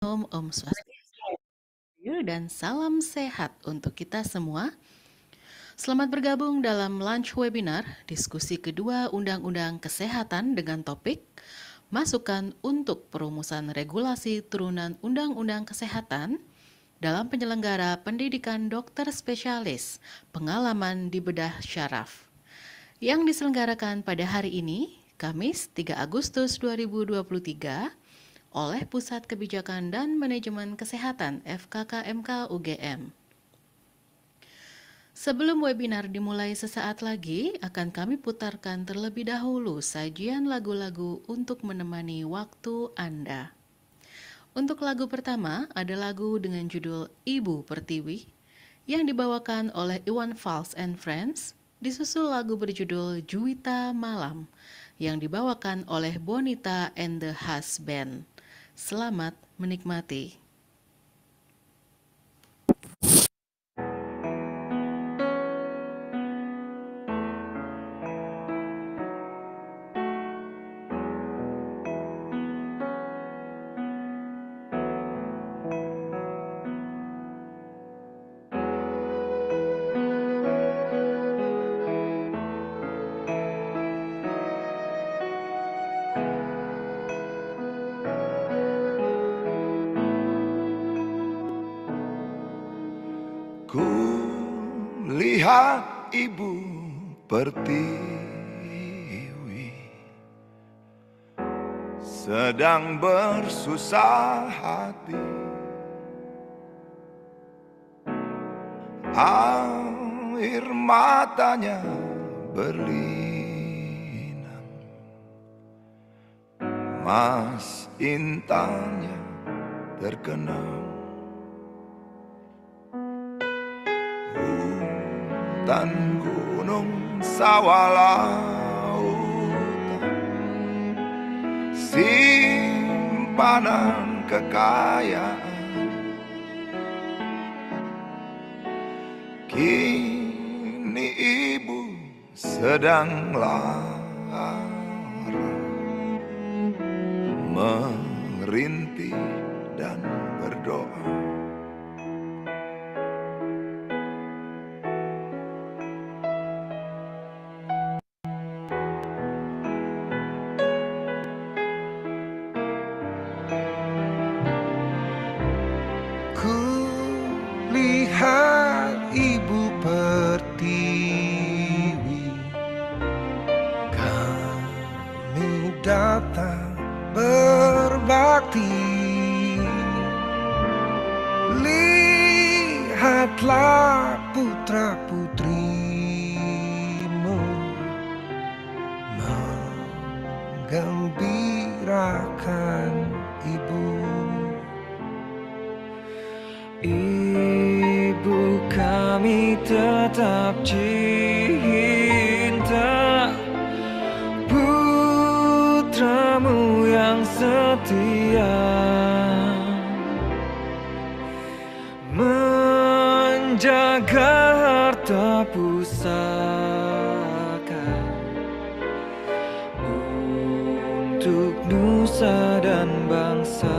Om Swastiastu dan salam sehat untuk kita semua. Selamat bergabung dalam Lunch Webinar, diskusi kedua Undang-Undang Kesehatan dengan topik Masukan untuk Perumusan Regulasi Turunan Undang-Undang Kesehatan dalam penyelenggara pendidikan dokter spesialis, pengalaman di bedah syaraf. Yang diselenggarakan pada hari ini, Kamis 3 Agustus 2023, oleh Pusat Kebijakan dan Manajemen Kesehatan FKKMK UGM. Sebelum webinar dimulai sesaat lagi, akan kami putarkan terlebih dahulu sajian lagu-lagu untuk menemani waktu Anda. Untuk lagu pertama ada lagu dengan judul Ibu Pertiwi yang dibawakan oleh Iwan Fals and Friends, disusul lagu berjudul Juwita Malam yang dibawakan oleh Bonita and the Hush Band. Selamat menikmati. Ku lihat Ibu Pertiwi sedang bersusah hati, air matanya berlinang, mas intannya terkenang. Hutan, gunung, sawah, lautan, simpanan kekayaan, kini Ibu sedang lara merintih dan berdoa. Lihat Ibu Pertiwi, kami datang berbakti. Lihatlah putra putrimu menggembirakan Ibu. Ibu, kami tetap cinta putramu yang setia, menjaga harta pusaka untuk nusa dan bangsa.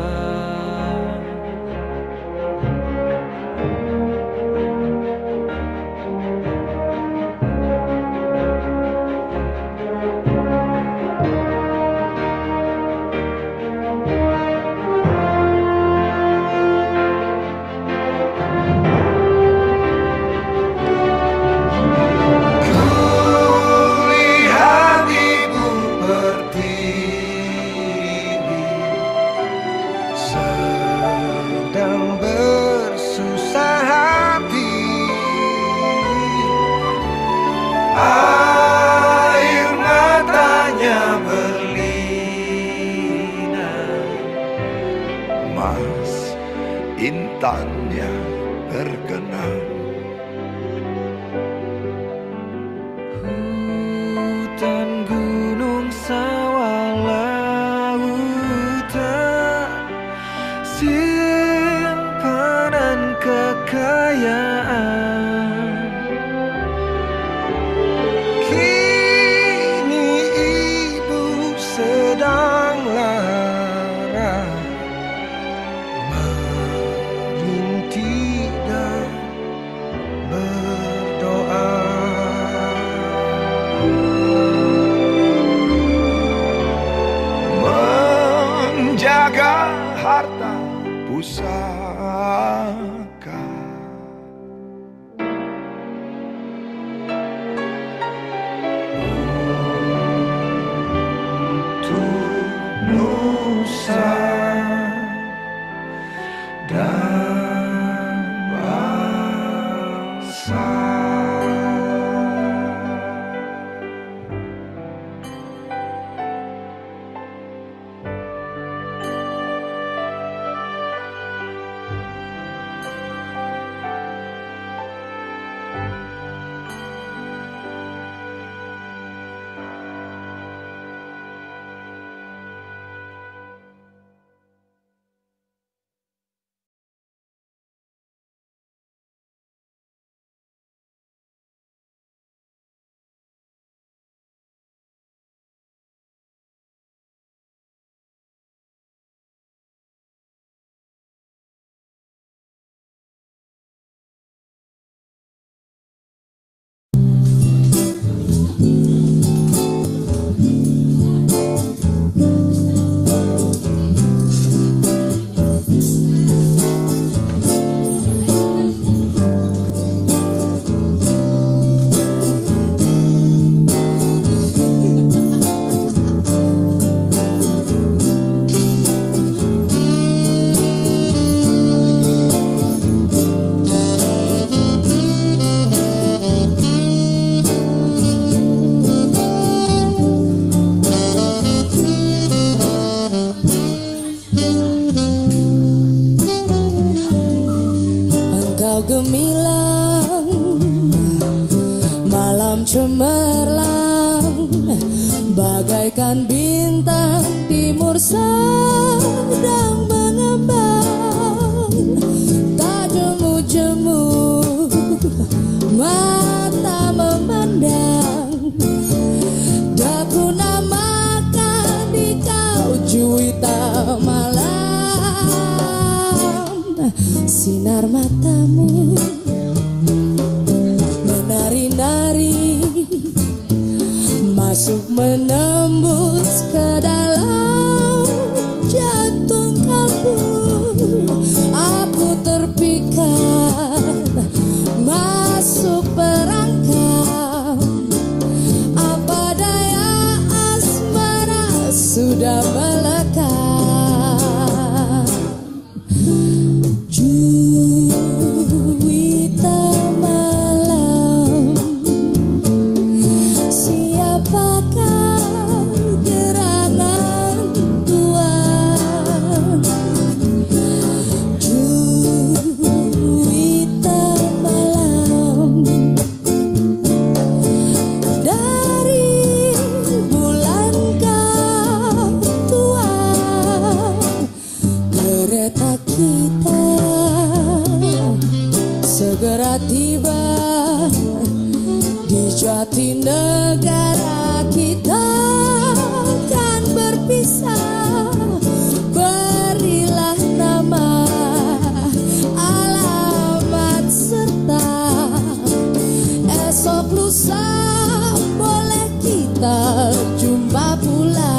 Air matanya berlinang, mas intannya terkenang. Hutan, gunung, sawah, lautan, simpanan kekayaan, sedang lara harta pusaka. Untuk nusa dan bangsa. Gemilang malam cemerlang, bagaikan bintang timur sedang mengembang. Tak jemu-jemu mata memandang, daku namakan di kau juwita malam. Sinar matamu menari-nari, masuk menembus ke dalam jantung kalbu. Aku terpikat masuk perangkap, apa daya asmara sudah melekat. Juwita malam, siapakah gerangan Tuhan? Juwita malam, dari bulankah Tuhan? Kereta kita segera tiba di Jatinegara. Kita akan berpisah, berilah nama, alamat serta esok lusa boleh kita jumpa pula.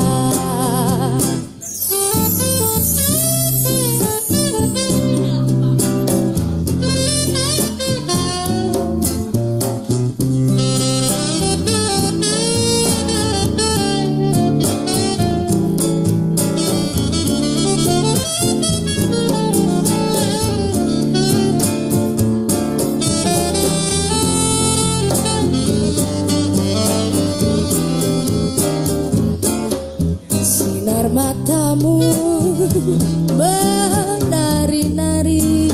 Sinar matamu menari-nari,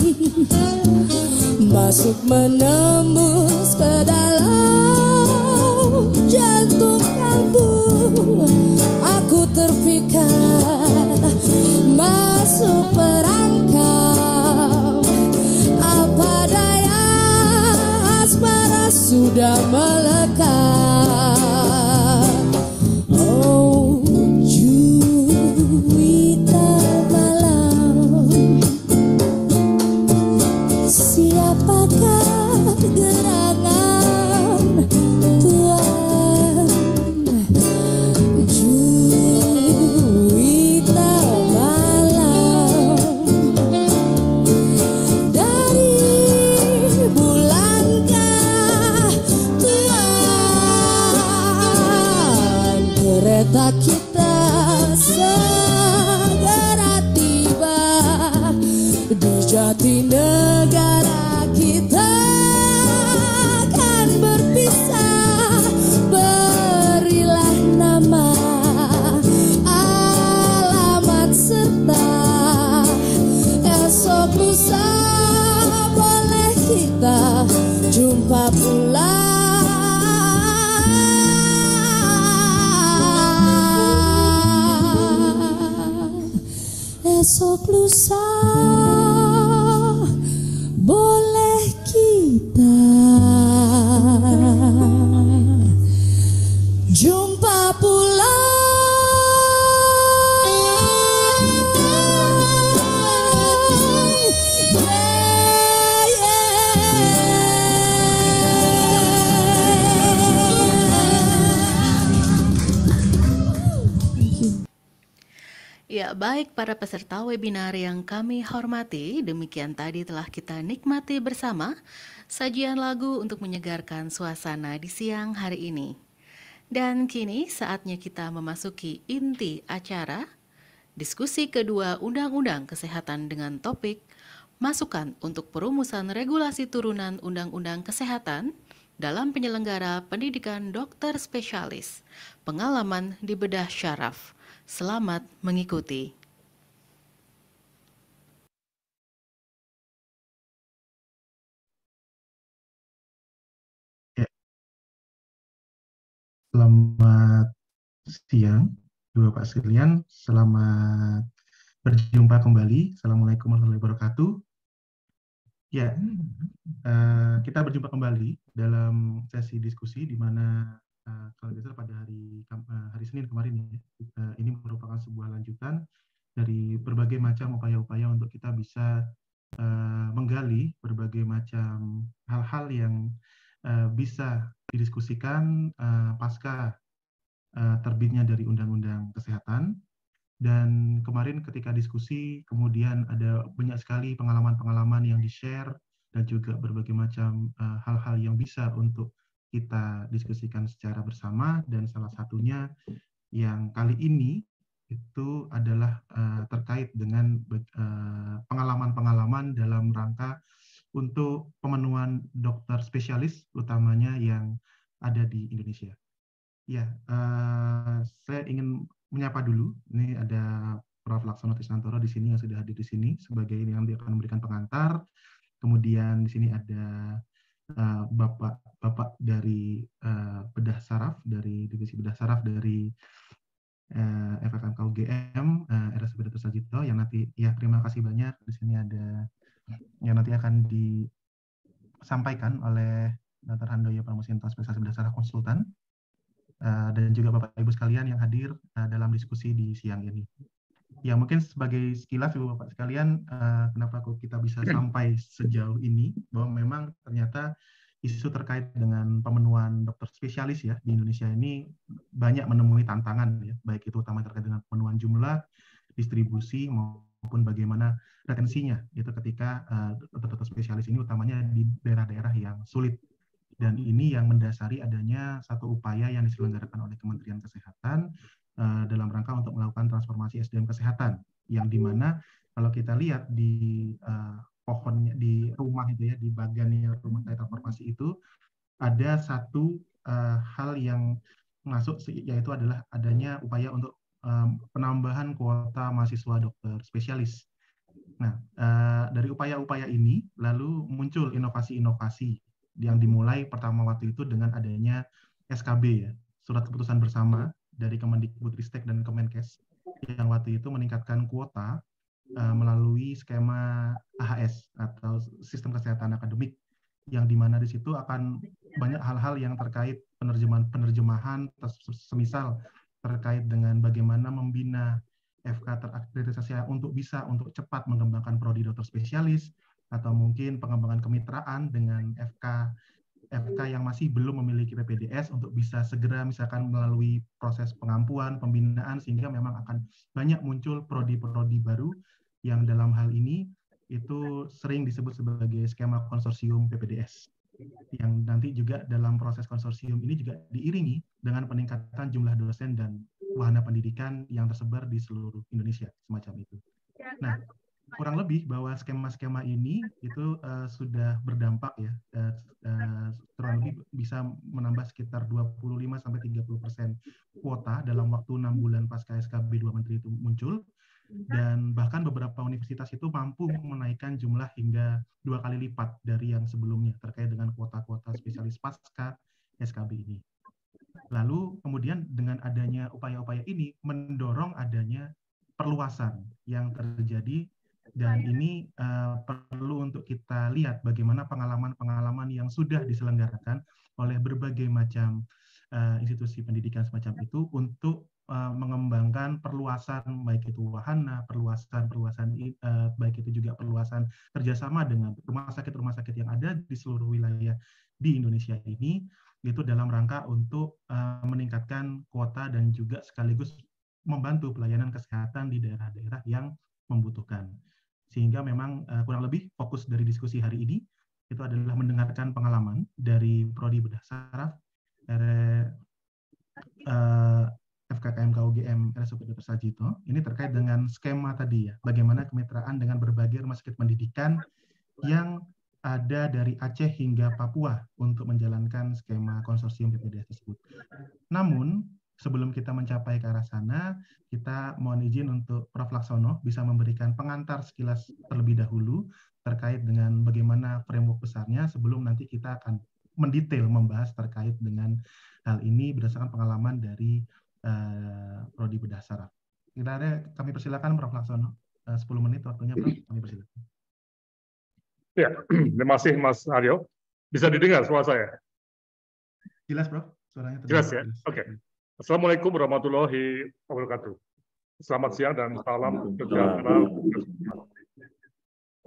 masuk menembus ke dalam jantung kalbu. Aku terpikat masuk perangkap, apa daya asmara sudah melekat. Oh juwita malam, siapakah gerangan Tuhan? Juwita malam, Jatinegara kita akan berpisah. Berilah nama, alamat serta esok lusa boleh kita jumpa pula. Esok lusa boleh kita jumpa pula. Ya, baik para peserta webinar yang kami hormati, demikian tadi telah kita nikmati bersama sajian lagu untuk menyegarkan suasana di siang hari ini. Dan kini saatnya kita memasuki inti acara, diskusi kedua Undang-Undang Kesehatan dengan topik Masukan untuk Perumusan Regulasi Turunan Undang-Undang Kesehatan dalam penyelenggara pendidikan dokter spesialis, pengalaman di bedah syaraf. Selamat mengikuti. Ya. Selamat siang, Bapak sekalian. Selamat berjumpa kembali. Assalamualaikum warahmatullahi wabarakatuh. Ya, kita berjumpa kembali dalam sesi diskusi di mana kalau tidak salah pada hari Senin kemarin ini merupakan sebuah lanjutan dari berbagai macam upaya-upaya untuk kita bisa menggali berbagai macam hal-hal yang bisa didiskusikan pasca terbitnya dari Undang-Undang Kesehatan. Dan kemarin ketika diskusi, kemudian ada banyak sekali pengalaman-pengalaman yang di-share dan juga berbagai macam hal-hal yang bisa untuk kita diskusikan secara bersama. Dan salah satunya yang kali ini itu adalah terkait dengan pengalaman-pengalaman dalam rangka untuk pemenuhan dokter spesialis, utamanya yang ada di Indonesia. Ya, saya ingin menyapa dulu. Ini ada Prof. Laksono Tisnantoro di sini yang sudah hadir di sini sebagai yang nanti akan memberikan pengantar. Kemudian di sini ada Bapak dari bedah saraf, dari divisi bedah saraf dari FFMK UGM, RSUD Dr. Sarjito, yang nanti ya terima kasih banyak. Di sini ada yang nanti akan disampaikan oleh Dr. Handoyo Pramusinto, spesialis bedah saraf konsultan. Dan juga Bapak Ibu sekalian yang hadir dalam diskusi di siang ini. Ya, mungkin sebagai sekilas Ibu Bapak sekalian, kenapa kok kita bisa sampai sejauh ini, bahwa memang ternyata isu terkait dengan pemenuhan dokter spesialis ya di Indonesia ini banyak menemui tantangan ya, baik itu utama terkait dengan pemenuhan jumlah, distribusi maupun bagaimana retensinya itu ketika dokter spesialis ini utamanya di daerah-daerah yang sulit. Dan ini yang mendasari adanya satu upaya yang diselenggarakan oleh Kementerian Kesehatan dalam rangka untuk melakukan transformasi SDM kesehatan, yang dimana kalau kita lihat di pohonnya di rumah itu ya, di bagiannya rumah transformasi itu ada satu hal yang masuk, yaitu adalah adanya upaya untuk penambahan kuota mahasiswa dokter spesialis. Nah, dari upaya-upaya ini lalu muncul inovasi-inovasi yang dimulai pertama waktu itu dengan adanya SKB ya, Surat Keputusan Bersama dari Kemendikbudristek dan Kemenkes, yang waktu itu meningkatkan kuota melalui skema AHS atau Sistem Kesehatan Akademik, yang dimana di situ akan banyak hal-hal yang terkait penerjemahan semisal terkait dengan bagaimana membina FK terakreditasasi untuk cepat mengembangkan prodi dokter spesialis, atau mungkin pengembangan kemitraan dengan FK yang masih belum memiliki PPDS untuk bisa segera misalkan melalui proses pengampuan, pembinaan, sehingga memang akan banyak muncul prodi-prodi baru yang dalam hal ini itu sering disebut sebagai skema konsorsium PPDS, yang nanti juga dalam proses konsorsium ini juga diiringi dengan peningkatan jumlah dosen dan wahana pendidikan yang tersebar di seluruh Indonesia, semacam itu. Nah, kurang lebih bahwa skema-skema ini itu sudah berdampak ya, kurang lebih bisa menambah sekitar 25-30% kuota dalam waktu 6 bulan pasca SKB 2 Menteri itu muncul, dan bahkan beberapa universitas itu mampu menaikkan jumlah hingga 2 kali lipat dari yang sebelumnya terkait dengan kuota-kuota spesialis pasca SKB ini. Lalu kemudian dengan adanya upaya-upaya ini mendorong adanya perluasan yang terjadi, dan ini perlu untuk kita lihat bagaimana pengalaman-pengalaman yang sudah diselenggarakan oleh berbagai macam institusi pendidikan semacam itu untuk mengembangkan perluasan, baik itu wahana, perluasan baik itu juga perluasan kerjasama dengan rumah sakit yang ada di seluruh wilayah di Indonesia ini, itu dalam rangka untuk meningkatkan kuota dan juga sekaligus membantu pelayanan kesehatan di daerah-daerah yang membutuhkan. Sehingga memang kurang lebih fokus dari diskusi hari ini itu adalah mendengarkan pengalaman dari Prodi Bedah Saraf, FKKM KUGM RSUP Dr. Sajito. Ini terkait dengan skema tadi ya, bagaimana kemitraan dengan berbagai rumah sakit pendidikan yang ada dari Aceh hingga Papua untuk menjalankan skema konsorsium PPDS tersebut. Namun, sebelum kita mencapai ke arah sana, kita mohon izin untuk Prof. Laksono bisa memberikan pengantar sekilas terlebih dahulu terkait dengan bagaimana framework besarnya sebelum nanti kita akan mendetail membahas terkait dengan hal ini berdasarkan pengalaman dari Prodi Bedah Saraf. Kami persilakan Prof. Laksono. 10 menit waktunya, Prof. Kami persilakan. Ya, terima kasih Mas Aryo. Bisa didengar suara saya? Jelas, Prof. Suaranya jelas ya? Oke. Assalamualaikum warahmatullahi wabarakatuh. Selamat siang dan salam sejahtera.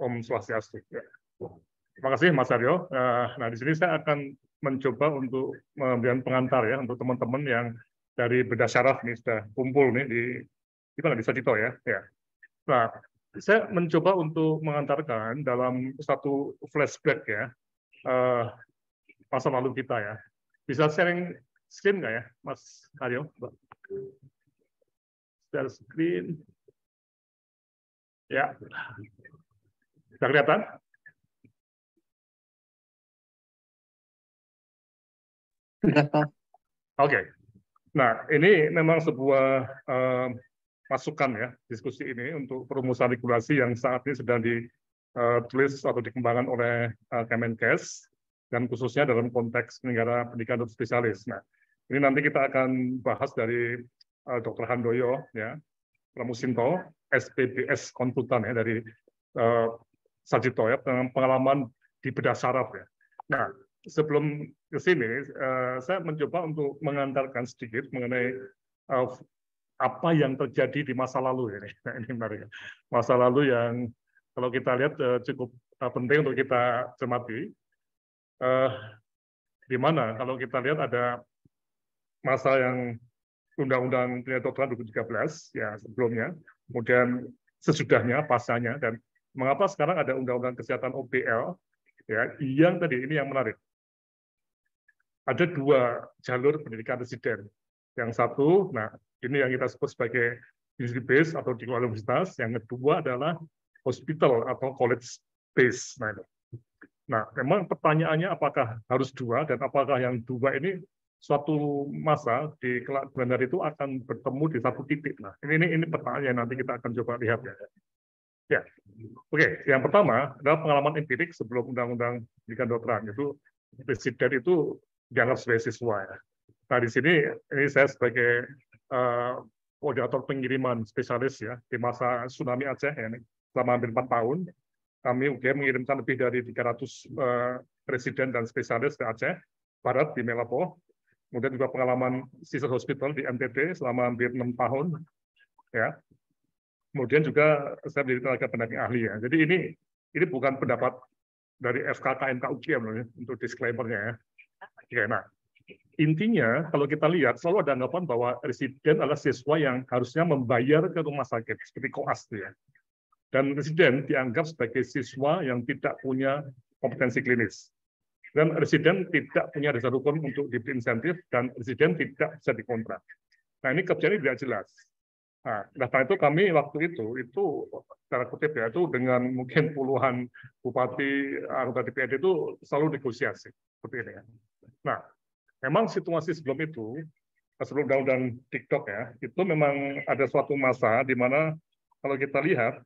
Om Swastiastu. Ya. Terima kasih Mas Aryo. Nah, di sini saya akan mencoba untuk memberikan pengantar ya untuk teman-teman yang dari Bedah Saraf nih sudah kumpul nih di mana, di Sajito ya. Ya. Nah, saya mencoba untuk mengantarkan dalam satu flashback ya masa lalu kita ya. Bisa sharing screen nggak ya, Mas Aryo? Share screen. Ya. Sudah kelihatan? Oke. Nah, ini memang sebuah masukan ya, diskusi ini untuk perumusan regulasi yang saat ini sedang ditulis atau dikembangkan oleh Kemenkes, dan khususnya dalam konteks penyelenggara pendidikan dokter spesialis. Nah, ini nanti kita akan bahas dari Dr. Handoyo, ya, Pramusinto, SPBS konsultan ya dari Sajito ya, pengalaman di Bedah Saraf ya. Nah, sebelum ke sini, saya mencoba untuk mengantarkan sedikit mengenai apa yang terjadi di masa lalu ini. Nah, ini menarik. Masa lalu yang kalau kita lihat cukup penting untuk kita cermati. Di mana kalau kita lihat ada masa yang Undang-Undang Kedokteran 2013 ya sebelumnya, kemudian sesudahnya, pasanya, dan mengapa sekarang ada Undang-Undang Kesehatan OBL ya, yang tadi ini yang menarik. Ada dua jalur pendidikan residen. Yang satu, nah ini yang kita sebut sebagai university base atau di universitas. Yang kedua adalah hospital atau college base. Nah, memang pertanyaannya apakah harus dua, dan apakah yang dua ini suatu masa di kelak benar itu akan bertemu di satu titik. Nah, ini pertanyaan yang nanti kita akan coba lihat ya. Ya, oke. Yang pertama adalah pengalaman empirik sebelum Undang-Undang Pendidikan Kedokteran, itu residen itu dianggap sebagai siswa ya. Nah, di sini ini saya sebagai koordinator pengiriman spesialis ya di masa tsunami Aceh ya, selama hampir 4 tahun. Kami UGM mengirimkan lebih dari 300 residen dan spesialis ke Aceh Barat di Melapo. Kemudian juga pengalaman sister hospital di NTT selama hampir 6 tahun. Ya. Kemudian juga saya menjadi tenaga pendamping ahli ya. Jadi ini bukan pendapat dari FKKM KUGM loh, ya, untuk disclaimer-nya ya. Oke, nah, intinya kalau kita lihat selalu ada anggapan bahwa residen adalah siswa yang harusnya membayar ke rumah sakit seperti koas ya. Dan residen dianggap sebagai siswa yang tidak punya kompetensi klinis. Dan residen tidak punya dasar hukum untuk diberi insentif, dan residen tidak bisa dikontrak. Nah, ini kebijakan tidak jelas. Nah, karena itu kami waktu itu secara kutip ya, itu dengan mungkin puluhan bupati anggota DPRD itu selalu negosiasi seperti ini ya. Nah, memang situasi sebelum itu, sebelum undang-undang TikTok ya, itu memang ada suatu masa di mana kalau kita lihat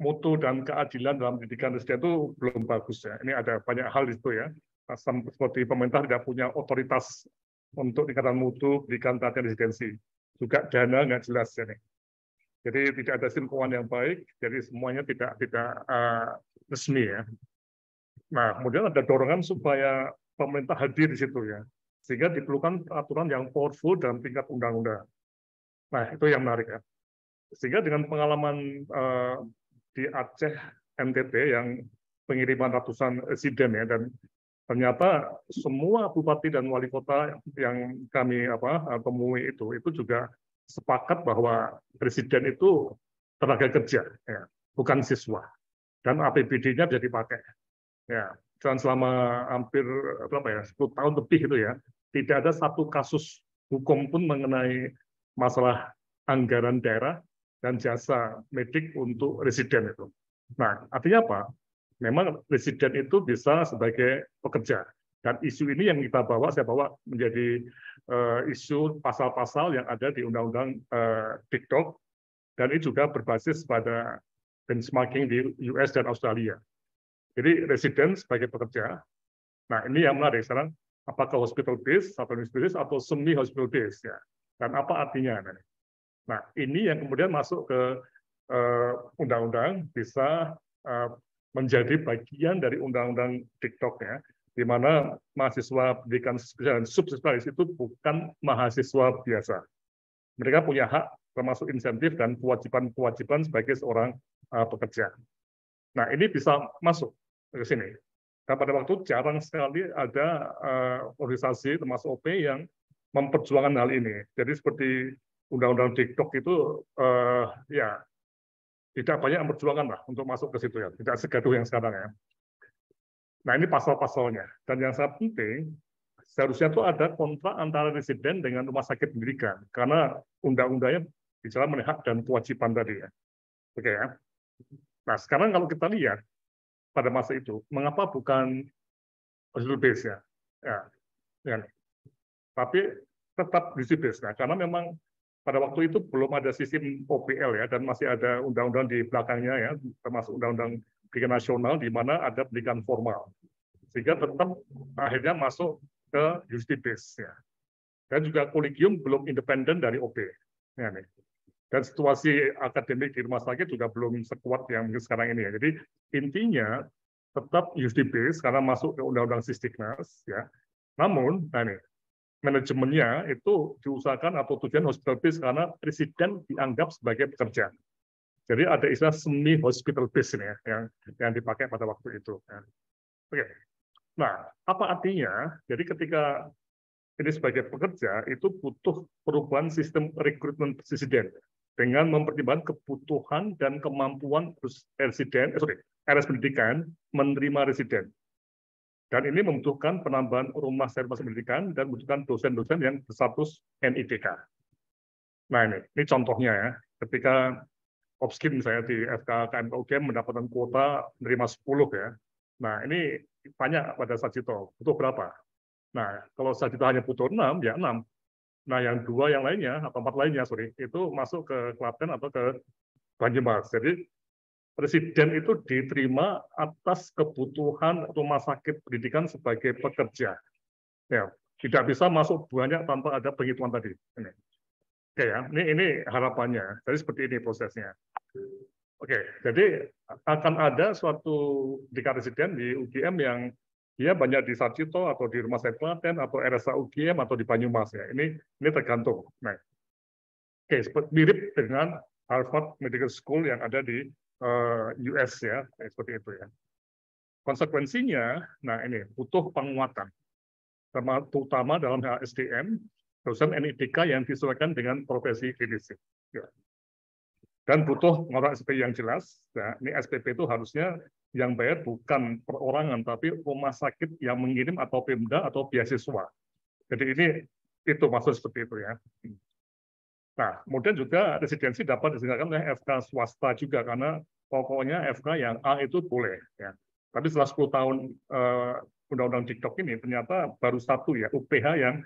mutu dan keadilan dalam pendidikan Indonesia itu belum bagus ya. Ini ada banyak hal di situ ya. Seperti pemerintah tidak punya otoritas untuk tingkatan mutu, pendidikan, pelatihan, residensi. Juga dana nggak jelas ya nih. Jadi tidak ada sistem keuangan yang baik, jadi semuanya tidak resmi ya. Nah, kemudian ada dorongan supaya pemerintah hadir di situ ya, sehingga diperlukan aturan yang powerful dalam tingkat undang-undang. Nah, itu yang menarik ya. Sehingga dengan pengalaman di Aceh, NTT yang pengiriman ratusan residen ya, dan ternyata semua bupati dan wali kota yang kami temui itu juga sepakat bahwa presiden itu tenaga kerja, ya, bukan siswa, dan APBD-nya bisa dipakai. Ya, dan selama hampir 10 tahun lebih itu ya, tidak ada satu kasus hukum pun mengenai masalah anggaran daerah dan jasa medik untuk residen itu. Nah, artinya apa? Memang residen itu bisa sebagai pekerja. Dan isu ini yang kita bawa, saya bawa menjadi isu pasal-pasal yang ada di Undang-Undang TikTok, dan ini juga berbasis pada benchmarking di US dan Australia. Jadi residen sebagai pekerja. Nah, ini yang menarik sekarang, apakah hospital base atau universitas atau semi hospital base ya? Dan apa artinya? Nah, ini yang kemudian masuk ke undang-undang bisa menjadi bagian dari undang-undang TikTok ya, di mana mahasiswa pendidikan spesialis dan subspesialis itu bukan mahasiswa biasa. Mereka punya hak termasuk insentif dan kewajiban-kewajiban sebagai seorang pekerja. Nah, ini bisa masuk ke sini. Dan pada waktu jarang sekali ada organisasi termasuk OP yang memperjuangkan hal ini. Jadi seperti undang-undang TikTok itu ya tidak banyak yang memperjuangkan lah untuk masuk ke situ ya, tidak segaduh yang sekarang ya. Nah, ini pasal-pasalnya. Dan yang sangat penting, seharusnya itu ada kontrak antara residen dengan rumah sakit pendidikan, karena undang-undangnya bicara mengenai hak dan kewajiban tadi ya. Oke ya. Nah, sekarang kalau kita lihat pada masa itu, mengapa bukan hospital base ya? Ya. Tapi tetap hospital base. Nah, karena memang pada waktu itu belum ada sistem OPL ya, dan masih ada undang-undang di belakangnya ya, termasuk undang-undang pendidikan nasional di mana ada pendidikan formal, sehingga tetap akhirnya masuk ke university base ya. Dan juga kolegium belum independen dari OP. Ya, nih. Dan situasi akademik di rumah sakit juga belum sekuat yang sekarang ini ya. Jadi intinya tetap university base karena masuk ke undang-undang Sisdiknas ya. Namun, nah nih, manajemennya itu diusahakan atau tujuan hospital base karena presiden dianggap sebagai pekerja. Jadi ada istilah semi hospital base ini ya, yang dipakai pada waktu itu. Oke. Nah, apa artinya? Jadi ketika ini sebagai pekerja itu butuh perubahan sistem rekrutmen presiden dengan mempertimbangkan kebutuhan dan kemampuan RS pendidikan menerima residen. Dan ini membutuhkan penambahan rumah servis pendidikan dan membutuhkan dosen-dosen yang berstatus NIDK. Nah, ini contohnya ya. Ketika Opskin misalnya di FK KMK UGM mendapatkan kuota menerima 10 ya. Nah, ini banyak pada Sarjito. Butuh berapa? Nah, kalau Sarjito hanya butuh 6, ya 6. Nah, yang 2 yang lainnya, atau 4 lainnya, itu masuk ke Klaten atau ke Banyumas. Jadi, presiden itu diterima atas kebutuhan rumah sakit pendidikan sebagai pekerja. Ya, tidak bisa masuk banyak tanpa ada penghitungan tadi. Ini. Oke ya, ini harapannya. Jadi seperti ini prosesnya. Oke, jadi akan ada suatu pendidikan residen di UGM yang dia banyak di Sarjito atau di Rumah Sakit Klaten atau RSA UGM atau di Banyumas ya. Ini tergantung. Nah, oke, mirip dengan Harvard Medical School yang ada di US ya, seperti itu ya. Konsekuensinya, nah ini butuh penguatan, terutama dalam hal SDM, dosen NIDK yang disesuaikan dengan profesi klinisi. Ya. Dan butuh ngorak SPP yang jelas. Nah, ini SPP itu harusnya yang bayar bukan perorangan, tapi rumah sakit yang mengirim atau Pemda atau beasiswa. Jadi ini itu maksud seperti itu ya. Nah, kemudian juga residensi dapat diselenggarakan oleh FK swasta juga, karena pokoknya FK yang A itu boleh. Ya. Tapi setelah 10 tahun Undang-Undang TikTok ini, ternyata baru satu ya, UPH yang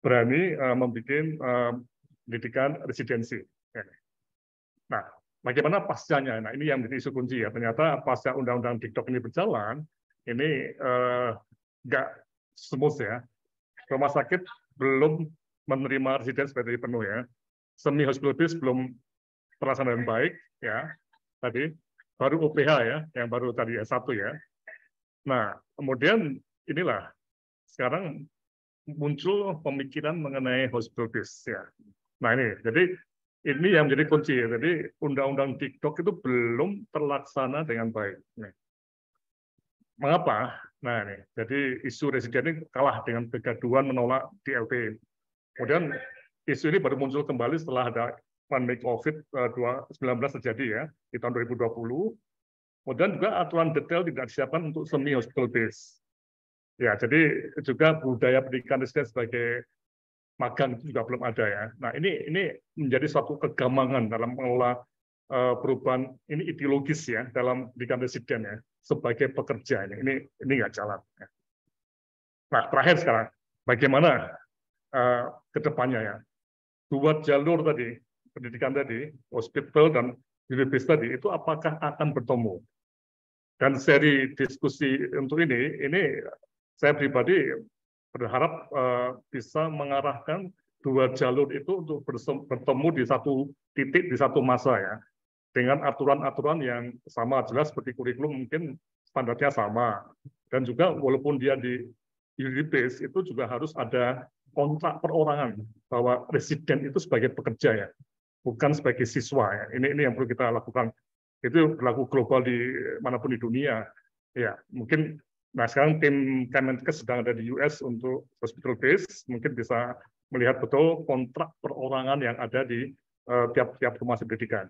berani membuat pendidikan residensi. Ya. Nah, bagaimana pascanya? Nah, ini yang menjadi isu kunci ya. Ternyata pasca Undang-Undang TikTok ini berjalan, ini nggak smooth ya. Rumah sakit belum menerima residen sebagai penuh ya. Semi hospital base belum terlaksana dengan baik ya. Tadi baru UPH ya, yang baru tadi ya satu ya. Nah, kemudian inilah sekarang muncul pemikiran mengenai hospital base ya. Nah ini, jadi ini yang menjadi kunci ya. Jadi undang-undang TikTok itu belum terlaksana dengan baik. Nih. Mengapa? Nah ini, jadi isu residen ini kalah dengan kegaduhan menolak DLT. Kemudian isu ini baru muncul kembali setelah ada pandemi COVID-19 terjadi ya di tahun 2020. Kemudian juga aturan detail tidak disiapkan untuk semi hospital base. Ya, jadi juga budaya pendidikan residen sebagai magang itu juga belum ada ya. Nah, ini menjadi suatu kegamangan dalam mengelola perubahan ini ideologis ya dalam pendidikan residen ya sebagai pekerja ini nggak jalan. Ya. Nah, terakhir sekarang bagaimana ke depannya ya. Dua jalur tadi pendidikan tadi, hospital dan universitas tadi itu apakah akan bertemu? Dan seri diskusi untuk ini saya pribadi berharap bisa mengarahkan dua jalur itu untuk bertemu di satu titik, di satu masa ya, dengan aturan-aturan yang sama, jelas seperti kurikulum mungkin standarnya sama, dan juga walaupun dia di unit base itu juga harus ada kontrak perorangan bahwa residen itu sebagai pekerja ya, bukan sebagai siswa ya. Ini yang perlu kita lakukan. Itu berlaku global di manapun di dunia. Ya, mungkin nah sekarang tim Kemenkes sedang ada di US untuk hospital base, mungkin bisa melihat betul kontrak perorangan yang ada di tiap-tiap rumah sakit pendidikan.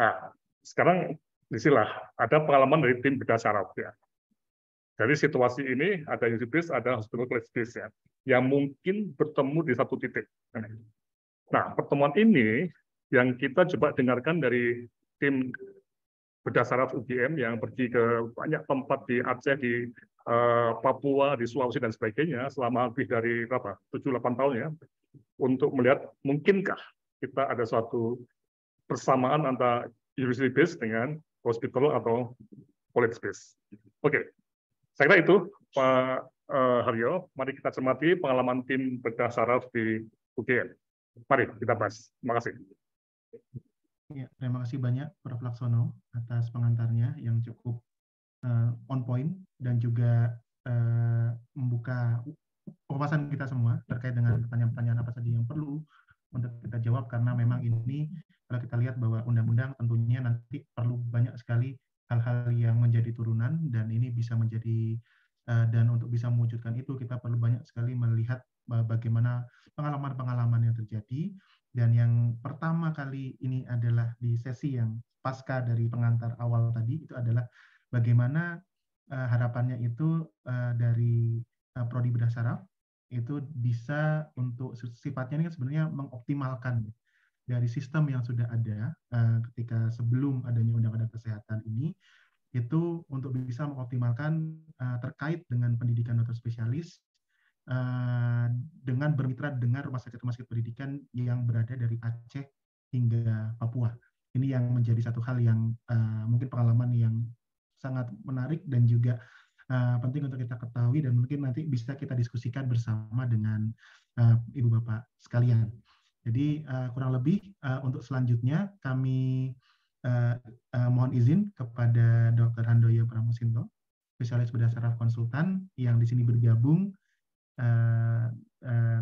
Nah, sekarang disinilah ada pengalaman dari tim bedah saraf ya. Dari situasi ini ada unit base, ada hospital base ya, yang mungkin bertemu di satu titik. Nah, pertemuan ini yang kita coba dengarkan dari tim bedah saraf UGM yang pergi ke banyak tempat di Aceh, di Papua, di Sulawesi dan sebagainya selama lebih dari 7-8 tahun ya, untuk melihat mungkinkah kita ada suatu persamaan antara university base dengan hospital atau college base. Oke, saya kira itu Pak Haryo. Mari kita cermati pengalaman tim bedah saraf di UGM. Mari kita bahas. Terima kasih. Ya, terima kasih banyak Prof. Laksono atas pengantarnya yang cukup on point dan juga membuka wawasan kita semua terkait dengan pertanyaan-pertanyaan apa saja yang perlu untuk kita jawab, karena memang ini kalau kita lihat bahwa undang-undang tentunya nanti perlu banyak sekali hal-hal yang menjadi turunan, dan ini bisa menjadi dan untuk bisa mewujudkan itu kita perlu banyak sekali melihat bagaimana pengalaman-pengalaman yang terjadi. Dan yang pertama kali ini adalah di sesi yang pasca dari pengantar awal tadi, itu adalah bagaimana harapannya itu dari Prodi Bedah Saraf itu bisa untuk sifatnya ini sebenarnya mengoptimalkan dari sistem yang sudah ada ketika sebelum adanya Undang-Undang Kesehatan ini, itu untuk bisa mengoptimalkan terkait dengan pendidikan dokter spesialis dengan bermitra dengan rumah sakit pendidikan yang berada dari Aceh hingga Papua. Ini yang menjadi satu hal yang mungkin pengalaman yang sangat menarik dan juga penting untuk kita ketahui, dan mungkin nanti bisa kita diskusikan bersama dengan Ibu Bapak sekalian. Jadi kurang lebih untuk selanjutnya kami mohon izin kepada Dr. Handoyo Pramusinto, spesialis bedah saraf konsultan yang di sini bergabung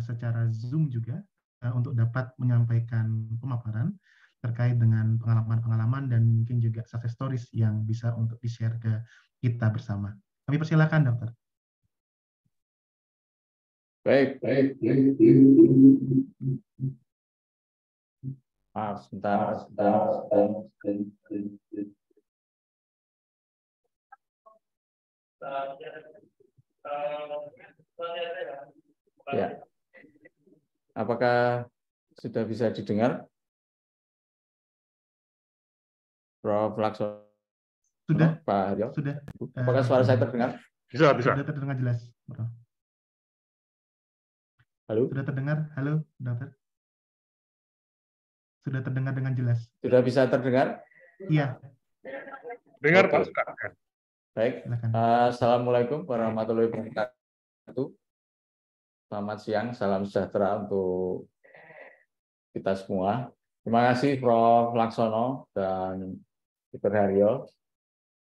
secara Zoom juga untuk dapat menyampaikan pemaparan terkait dengan pengalaman-pengalaman dan mungkin juga success stories yang bisa untuk di-share ke kita bersama. Kami persilakan, Dokter. Baik. Sebentar. Ya. Apakah sudah bisa didengar? Prof. Laksono, Sudah, Pak Haryo? sudah. Apakah suara saya terdengar? Bisa. Sudah terdengar jelas, Prof. Halo? Sudah terdengar? Halo, dokter? Sudah terdengar dengan jelas? Sudah bisa terdengar? Iya, Dengar, Oke. Pak. Sudah. Baik. silakan. Assalamualaikum warahmatullahi wabarakatuh. Selamat siang, salam sejahtera untuk kita semua. Terima kasih Prof. Laksono dan Dr. Haryo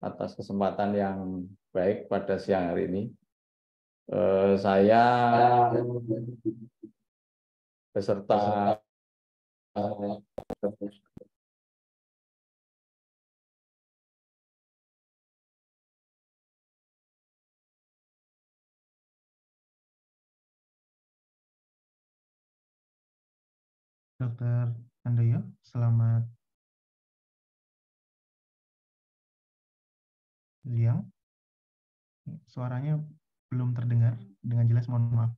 atas kesempatan yang baik pada siang hari ini. Saya beserta Dokter Handoyo, selamat siang. Suaranya belum terdengar dengan jelas, mohon maaf.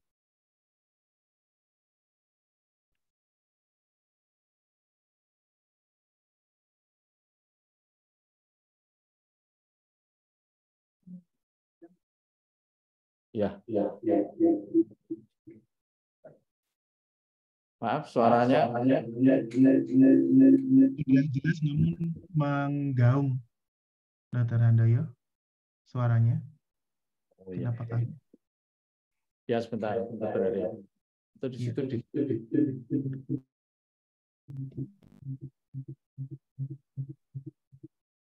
ya. Maaf, suaranya Sudah jelas namun menggaung, Dokter Handoyo, suaranya. Apakah ya sebentar, Dr. Haryo. Itu di situ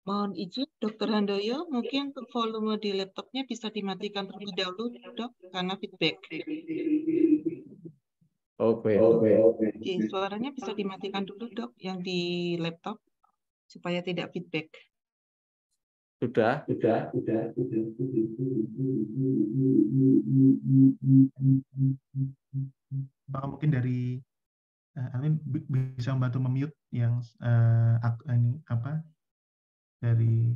Mohon izin, Dr. Handoyo, mungkin untuk volume di laptopnya bisa dimatikan terlebih dahulu, Dok, karena feedback. Oke. Oke, suaranya bisa dimatikan dulu, Dok, yang di laptop, supaya tidak feedback. Sudah. mungkin dari Alvin bisa membantu memute yang ini apa dari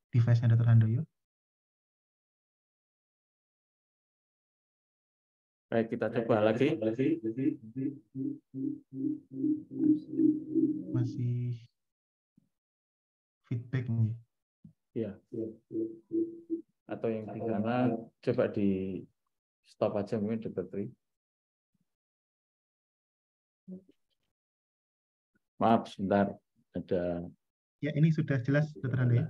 device-nya Dr. Handoyo? Baik, kita coba lagi. Masih feedback nih. Ya. Atau yang di sana coba di stop aja mungkin Dr. Tri. Maaf, sebentar. Ada. Ya, ini sudah jelas, Dr. Handoyo.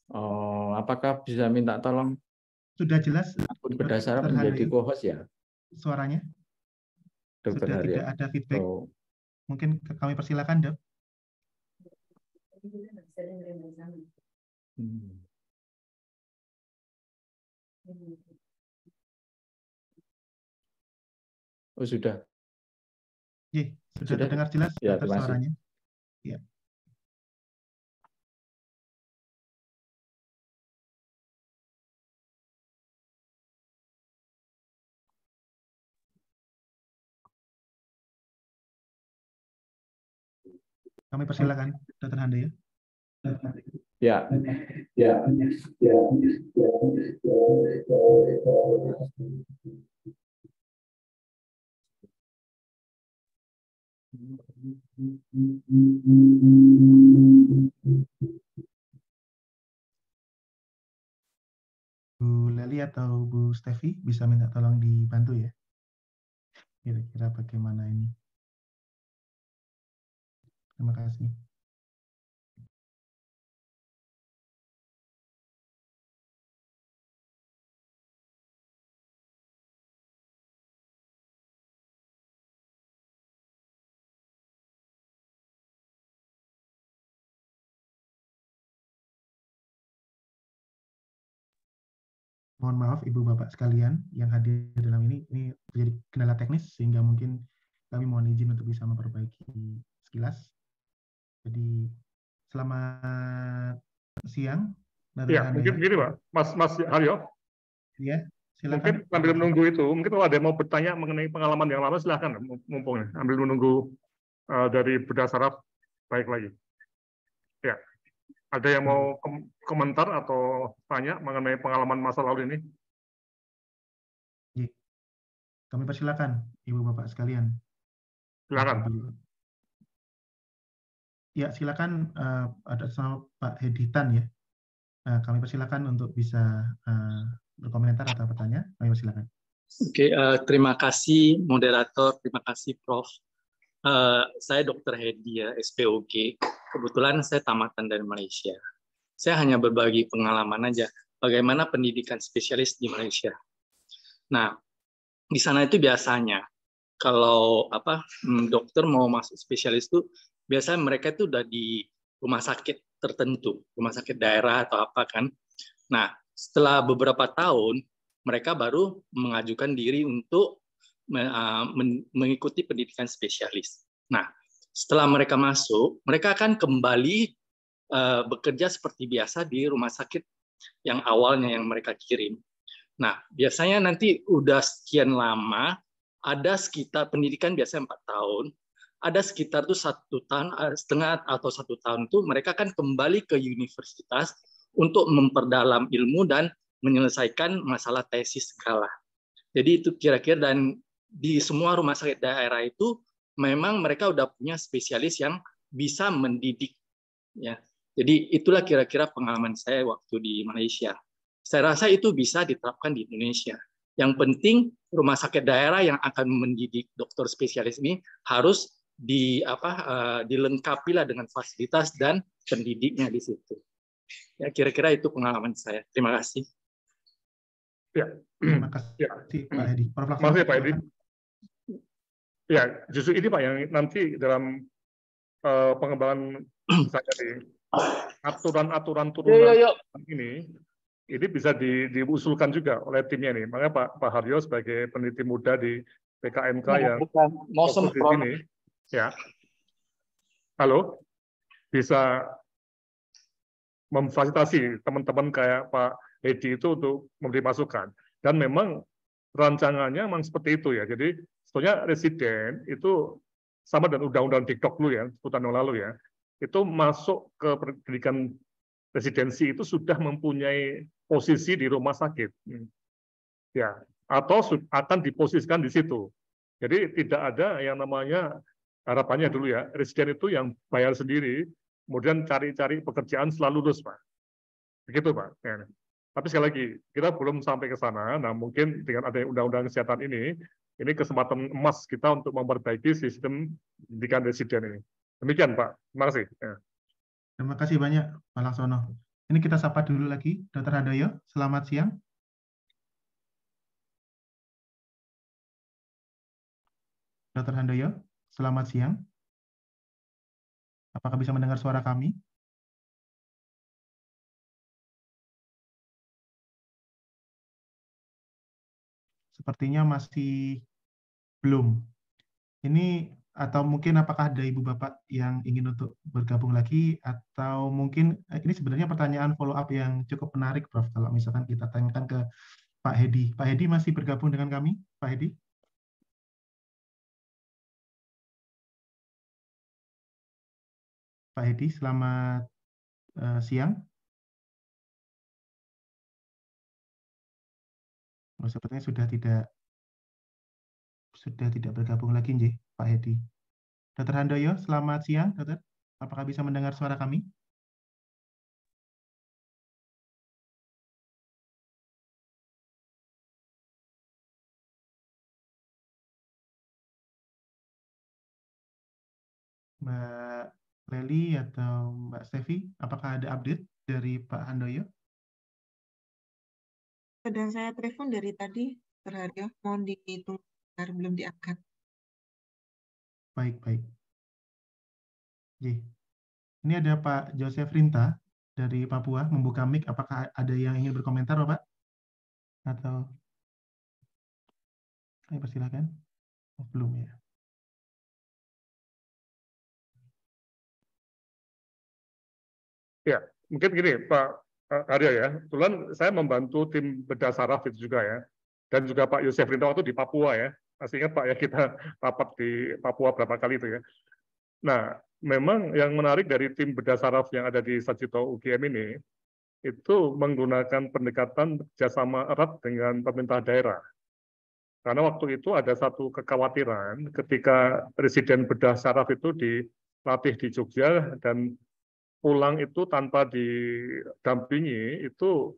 Oh, apakah bisa minta tolong? Sudah jelas, Akun berdasar Dr. menjadi Handoyo, co-host ya, suaranya? Dr. Sudah Haryo. tidak ada feedback. Oh. Mungkin kami persilakan, Dok. Oh, sudah. Sudah terdengar jelas, Ya, Dokter, terima kasih. suaranya? Ya. Kami persilakan, Dr. Handoyo. Ya. Bu Leli atau Bu Stevi bisa minta tolong dibantu ya. Kira-kira bagaimana ini? Terima kasih. Mohon maaf Ibu Bapak sekalian yang hadir dalam ini terjadi kendala teknis sehingga mungkin kami mohon izin untuk bisa memperbaiki sekilas. Jadi selamat siang. Ya, mungkin begini Pak, Mas Haryo. Ya, Mungkin silakan. sambil menunggu itu, mungkin kalau ada yang mau bertanya mengenai pengalaman yang lama, silahkan mumpung ambil menunggu dari berdasar baik lagi. Ya, ada yang mau komentar atau tanya mengenai pengalaman masa lalu ini? Kami persilakan Ibu Bapak sekalian. Silakan. Ya, silakan ada sama Pak Heditan ya. Kami persilakan untuk bisa berkomentar atau bertanya. Kami persilakan. Oke, terima kasih moderator, terima kasih Prof. Saya Dr. Hedi ya, SPOG. Kebetulan saya tamatan dari Malaysia. Saya hanya berbagi pengalaman aja bagaimana pendidikan spesialis di Malaysia. Nah, di sana itu biasanya kalau dokter mau masuk spesialis itu biasanya mereka itu udah di rumah sakit tertentu, rumah sakit daerah atau apa kan. Nah, setelah beberapa tahun mereka baru mengajukan diri untuk mengikuti pendidikan spesialis. Nah, setelah mereka masuk, mereka akan kembali bekerja seperti biasa di rumah sakit yang awalnya yang mereka kirim. Nah, biasanya nanti udah sekian lama, ada sekitar pendidikan biasanya 4 tahun, ada sekitar tuh 1 tahun setengah atau 1 tahun itu mereka akan kembali ke universitas untuk memperdalam ilmu dan menyelesaikan masalah tesis segala. Jadi itu kira-kira, dan di semua rumah sakit daerah itu memang mereka udah punya spesialis yang bisa mendidik ya. Jadi itulah kira-kira pengalaman saya waktu di Malaysia. Saya rasa itu bisa diterapkan di Indonesia. Yang penting rumah sakit daerah yang akan mendidik dokter spesialis ini harus dilengkapi lah dengan fasilitas dan pendidiknya di situ. Ya, kira-kira itu pengalaman saya. Terima kasih. Ya. Terima kasih Pak Hedi. Makasih Pak Hedi. Ya, justru ini Pak yang nanti dalam pengembangan misalnya di aturan-aturan turunan ini bisa diusulkan juga oleh timnya nih. Makanya Pak Haryo sebagai peneliti muda di PKMK yang fokus di sini, ya, halo, bisa memfasilitasi teman-teman kayak Pak Hedi itu untuk memberi masukan. Dan memang rancangannya memang seperti itu ya. Jadi sebetulnya residen itu sama dengan undang-undang Dikdok dulu ya, 10 tahun yang lalu ya. Itu masuk ke pendidikan residensi itu sudah mempunyai posisi di rumah sakit, ya, atau akan diposisikan di situ. Jadi tidak ada yang namanya harapannya dulu ya, residen itu yang bayar sendiri, kemudian cari-cari pekerjaan setelah lulus, Pak. Begitu, Pak. Ya. Tapi sekali lagi, kita belum sampai ke sana. Nah, mungkin dengan ada undang-undang kesehatan ini kesempatan emas kita untuk memperbaiki sistem pendidikan residen ini. Demikian, Pak. Terima kasih. Ya. Terima kasih banyak, Pak Laksono. Ini kita sapa dulu lagi, Dr. Handoyo. Selamat siang. Dr. Handoyo, selamat siang. Apakah bisa mendengar suara kami? Sepertinya masih belum. Ini atau mungkin apakah ada Ibu Bapak yang ingin untuk bergabung lagi, atau mungkin ini sebenarnya pertanyaan follow up yang cukup menarik, Prof. Kalau misalkan kita tanyakan ke Pak Hedi. Pak Hedi masih bergabung dengan kami, Pak Hedi? Pak Hedi, selamat siang. Oh, sepertinya sudah tidak bergabung lagi, nggih, Pak Hedi. Dr. Handoyo, selamat siang, Dokter. Apakah bisa mendengar suara kami? Mbak Leli atau Mbak Stevi, apakah ada update dari Pak Handoyo? Sedang saya telepon dari tadi, Terhadio, mohon dihitung, belum diangkat. Baik. Ini ada Pak Joseph Rinta dari Papua membuka mic. Apakah ada yang ingin berkomentar, Bapak? Atau saya persilakan? Oh, belum ya. Ya, mungkin gini, Pak Arya ya. Kebetulan saya membantu tim bedah saraf itu juga ya. Dan juga Pak Yosef Rinta waktu di Papua ya. Masih ingat Pak ya, kita rapat di Papua berapa kali itu ya. Nah, memang yang menarik dari tim bedah saraf yang ada di Sarjito UGM ini, itu menggunakan pendekatan kerjasama erat dengan pemerintah daerah. Karena waktu itu ada satu kekhawatiran ketika residen bedah saraf itu dilatih di Jogja dan pulang itu tanpa didampingi, itu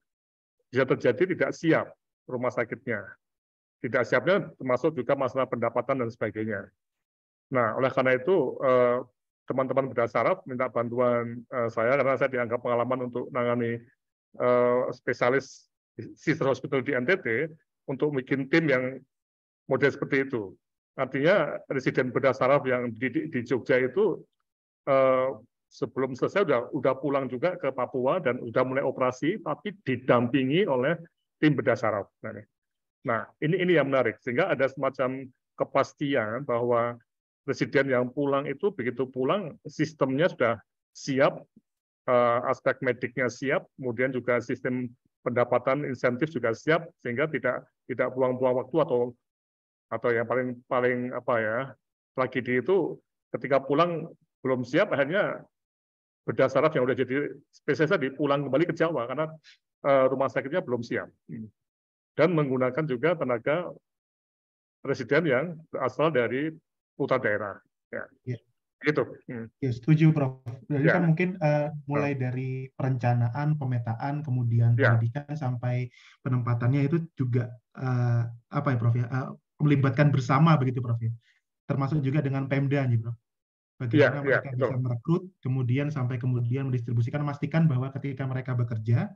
bisa terjadi tidak siap rumah sakitnya. Tidak siapnya termasuk juga masalah pendapatan dan sebagainya. Nah, oleh karena itu, teman-teman bedah saraf minta bantuan saya, karena saya dianggap pengalaman untuk menangani spesialis sister hospital di NTT, untuk bikin tim yang model seperti itu. Artinya residen bedah saraf yang di Jogja itu sebelum selesai udah pulang juga ke Papua dan udah mulai operasi, tapi didampingi oleh tim bedah saraf. Nah, ini yang menarik, sehingga ada semacam kepastian bahwa residen yang pulang itu begitu pulang sistemnya sudah siap, aspek mediknya siap, kemudian juga sistem pendapatan insentif juga siap, sehingga tidak buang-buang waktu atau yang paling apa ya, tragedi itu ketika pulang belum siap, akhirnya bedah saraf yang udah jadi spesialis tadi pulang kembali ke Jawa karena rumah sakitnya belum siap, dan menggunakan juga tenaga residen yang berasal dari putra daerah. Ya. Gitu. Ya, setuju, Prof. Jadi Ya. kan mungkin mulai dari perencanaan, pemetaan, kemudian Ya. pendidikan sampai penempatannya itu juga apa ya, Prof ya, melibatkan bersama begitu, Prof ya. Termasuk juga dengan Pemda nih, Prof. Bagaimana mereka bisa merekrut, kemudian sampai kemudian mendistribusikan, memastikan bahwa ketika mereka bekerja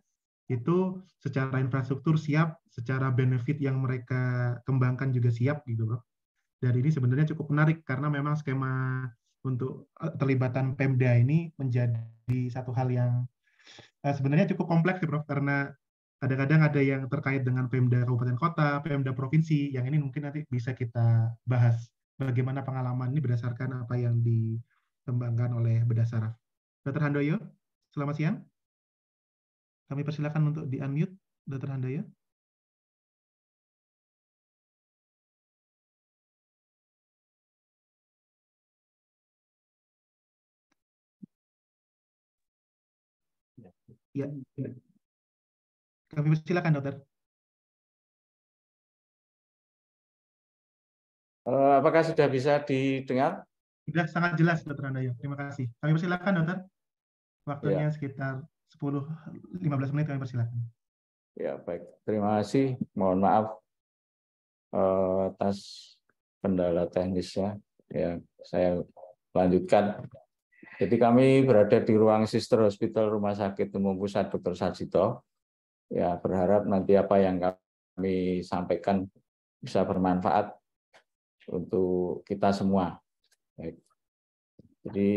itu secara infrastruktur siap, secara benefit yang mereka kembangkan juga siap gitu, Prof. Dan ini sebenarnya cukup menarik karena memang skema untuk terlibatan Pemda ini menjadi satu hal yang sebenarnya cukup kompleks, Prof, karena kadang-kadang ada yang terkait dengan Pemda kabupaten kota, Pemda provinsi, yang ini mungkin nanti bisa kita bahas bagaimana pengalaman ini berdasarkan apa yang dikembangkan oleh bedah saraf. Dr. Handoyo, selamat siang. Kami persilakan untuk di-unmute, Dr. Handoyo. Ya, kami persilakan, Dokter. Apakah sudah bisa didengar? Sudah sangat jelas, Dr. Handoyo. Terima kasih. Kami persilakan, Dokter. Waktunya sekitar 10-15 menit, kami persilakan. Ya, baik. Terima kasih. Mohon maaf atas kendala teknisnya. Ya, saya lanjutkan. Jadi kami berada di ruang Sister Hospital Rumah Sakit Umum Pusat Dr. Sarjito. Ya, berharap nanti apa yang kami sampaikan bisa bermanfaat untuk kita semua. Baik. Jadi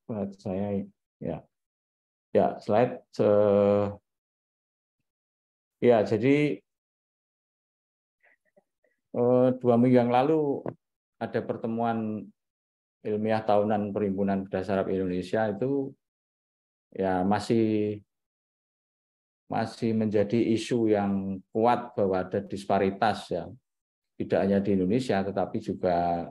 buat saya ya slide ya, jadi 2 minggu yang lalu ada pertemuan ilmiah tahunan Perhimpunan Bedah Saraf Indonesia, itu ya masih menjadi isu yang kuat bahwa ada disparitas, ya, tidak hanya di Indonesia tetapi juga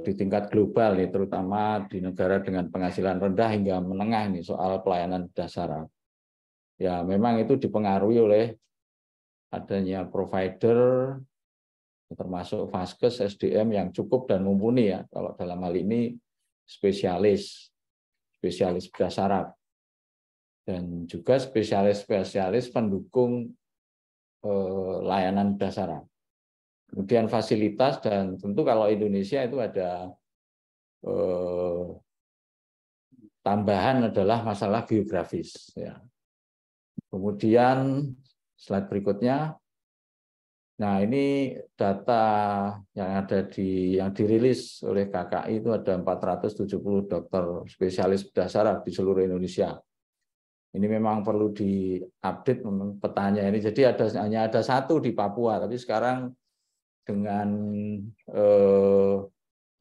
di tingkat global, nih, terutama di negara dengan penghasilan rendah hingga menengah ini soal pelayanan bedah saraf. Ya, memang itu dipengaruhi oleh adanya provider termasuk vaskes, SDM yang cukup dan mumpuni, ya. Kalau dalam hal ini spesialis bedah saraf dan juga spesialis pendukung layanan bedah saraf. Kemudian fasilitas, dan tentu kalau Indonesia itu ada tambahan adalah masalah geografis. Ya. Kemudian slide berikutnya. Nah, ini data yang ada yang dirilis oleh KKI itu ada 470 dokter spesialis bedah saraf di seluruh Indonesia. Ini memang perlu diupdate petanya ini. Jadi hanya ada 1 di Papua, tapi sekarang dengan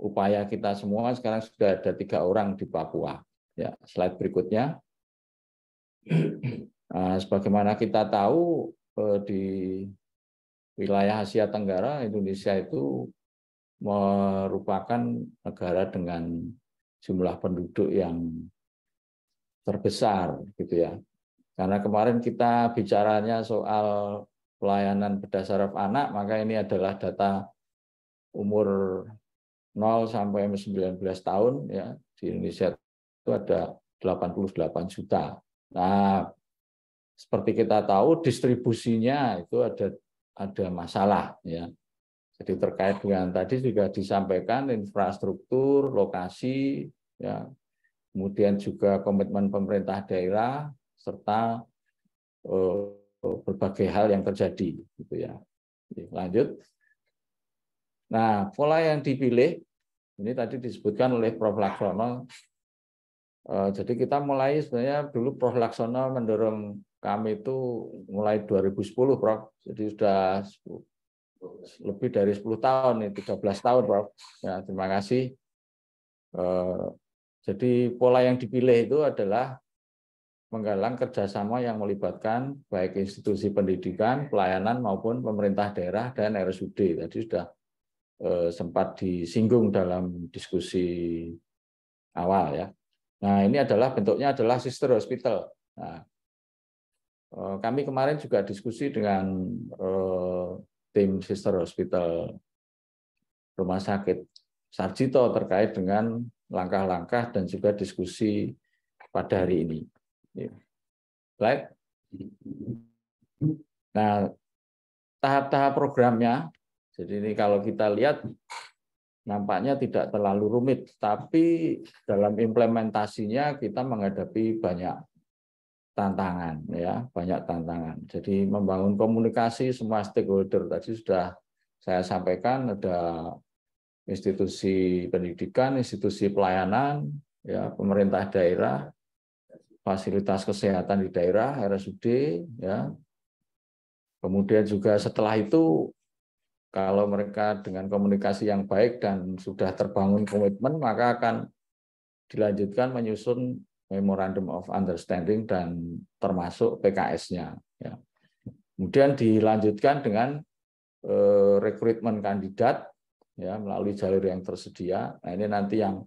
upaya kita semua sekarang sudah ada 3 orang di Papua. Ya, slide berikutnya. Nah, sebagaimana kita tahu di wilayah Asia Tenggara, Indonesia itu merupakan negara dengan jumlah penduduk yang terbesar, gitu ya. Karena kemarin kita bicaranya soal pelayanan bedah saraf anak, maka ini adalah data umur 0 sampai 19 tahun ya. Di Indonesia itu ada 88 juta. Nah, seperti kita tahu distribusinya itu ada masalah ya. Jadi terkait dengan tadi juga disampaikan infrastruktur, lokasi ya. Kemudian juga komitmen pemerintah daerah serta berbagai hal yang terjadi gitu ya. Lanjut. Nah, pola yang dipilih ini tadi disebutkan oleh Prof. Laksono. Jadi kita mulai sebenarnya dulu Prof. Laksono mendorong kami itu mulai 2010, Prof. Jadi sudah lebih dari 10 tahun, 13 tahun, Prof. Ya, terima kasih. Jadi pola yang dipilih itu adalah menggalang kerjasama yang melibatkan baik institusi pendidikan, pelayanan maupun pemerintah daerah dan RSUD. Tadi sudah sempat disinggung dalam diskusi awal ya. Nah, ini adalah bentuknya adalah sister hospital. Nah, kami kemarin juga diskusi dengan tim sister hospital Rumah Sakit Sarjito terkait dengan langkah-langkah dan juga diskusi pada hari ini. Slide. Nah, tahap-tahap programnya, jadi ini kalau kita lihat nampaknya tidak terlalu rumit, tapi dalam implementasinya kita menghadapi banyak tantangan, ya, banyak tantangan. Jadi membangun komunikasi semua stakeholder tadi sudah saya sampaikan, ada institusi pendidikan, institusi pelayanan, ya, pemerintah daerah, fasilitas kesehatan di daerah, RSUD, ya. Kemudian juga setelah itu, kalau mereka dengan komunikasi yang baik dan sudah terbangun komitmen, maka akan dilanjutkan menyusun Memorandum of Understanding dan termasuk PKS-nya. Ya. Kemudian dilanjutkan dengan rekrutmen kandidat, ya, melalui jalur yang tersedia. Nah, ini nanti yang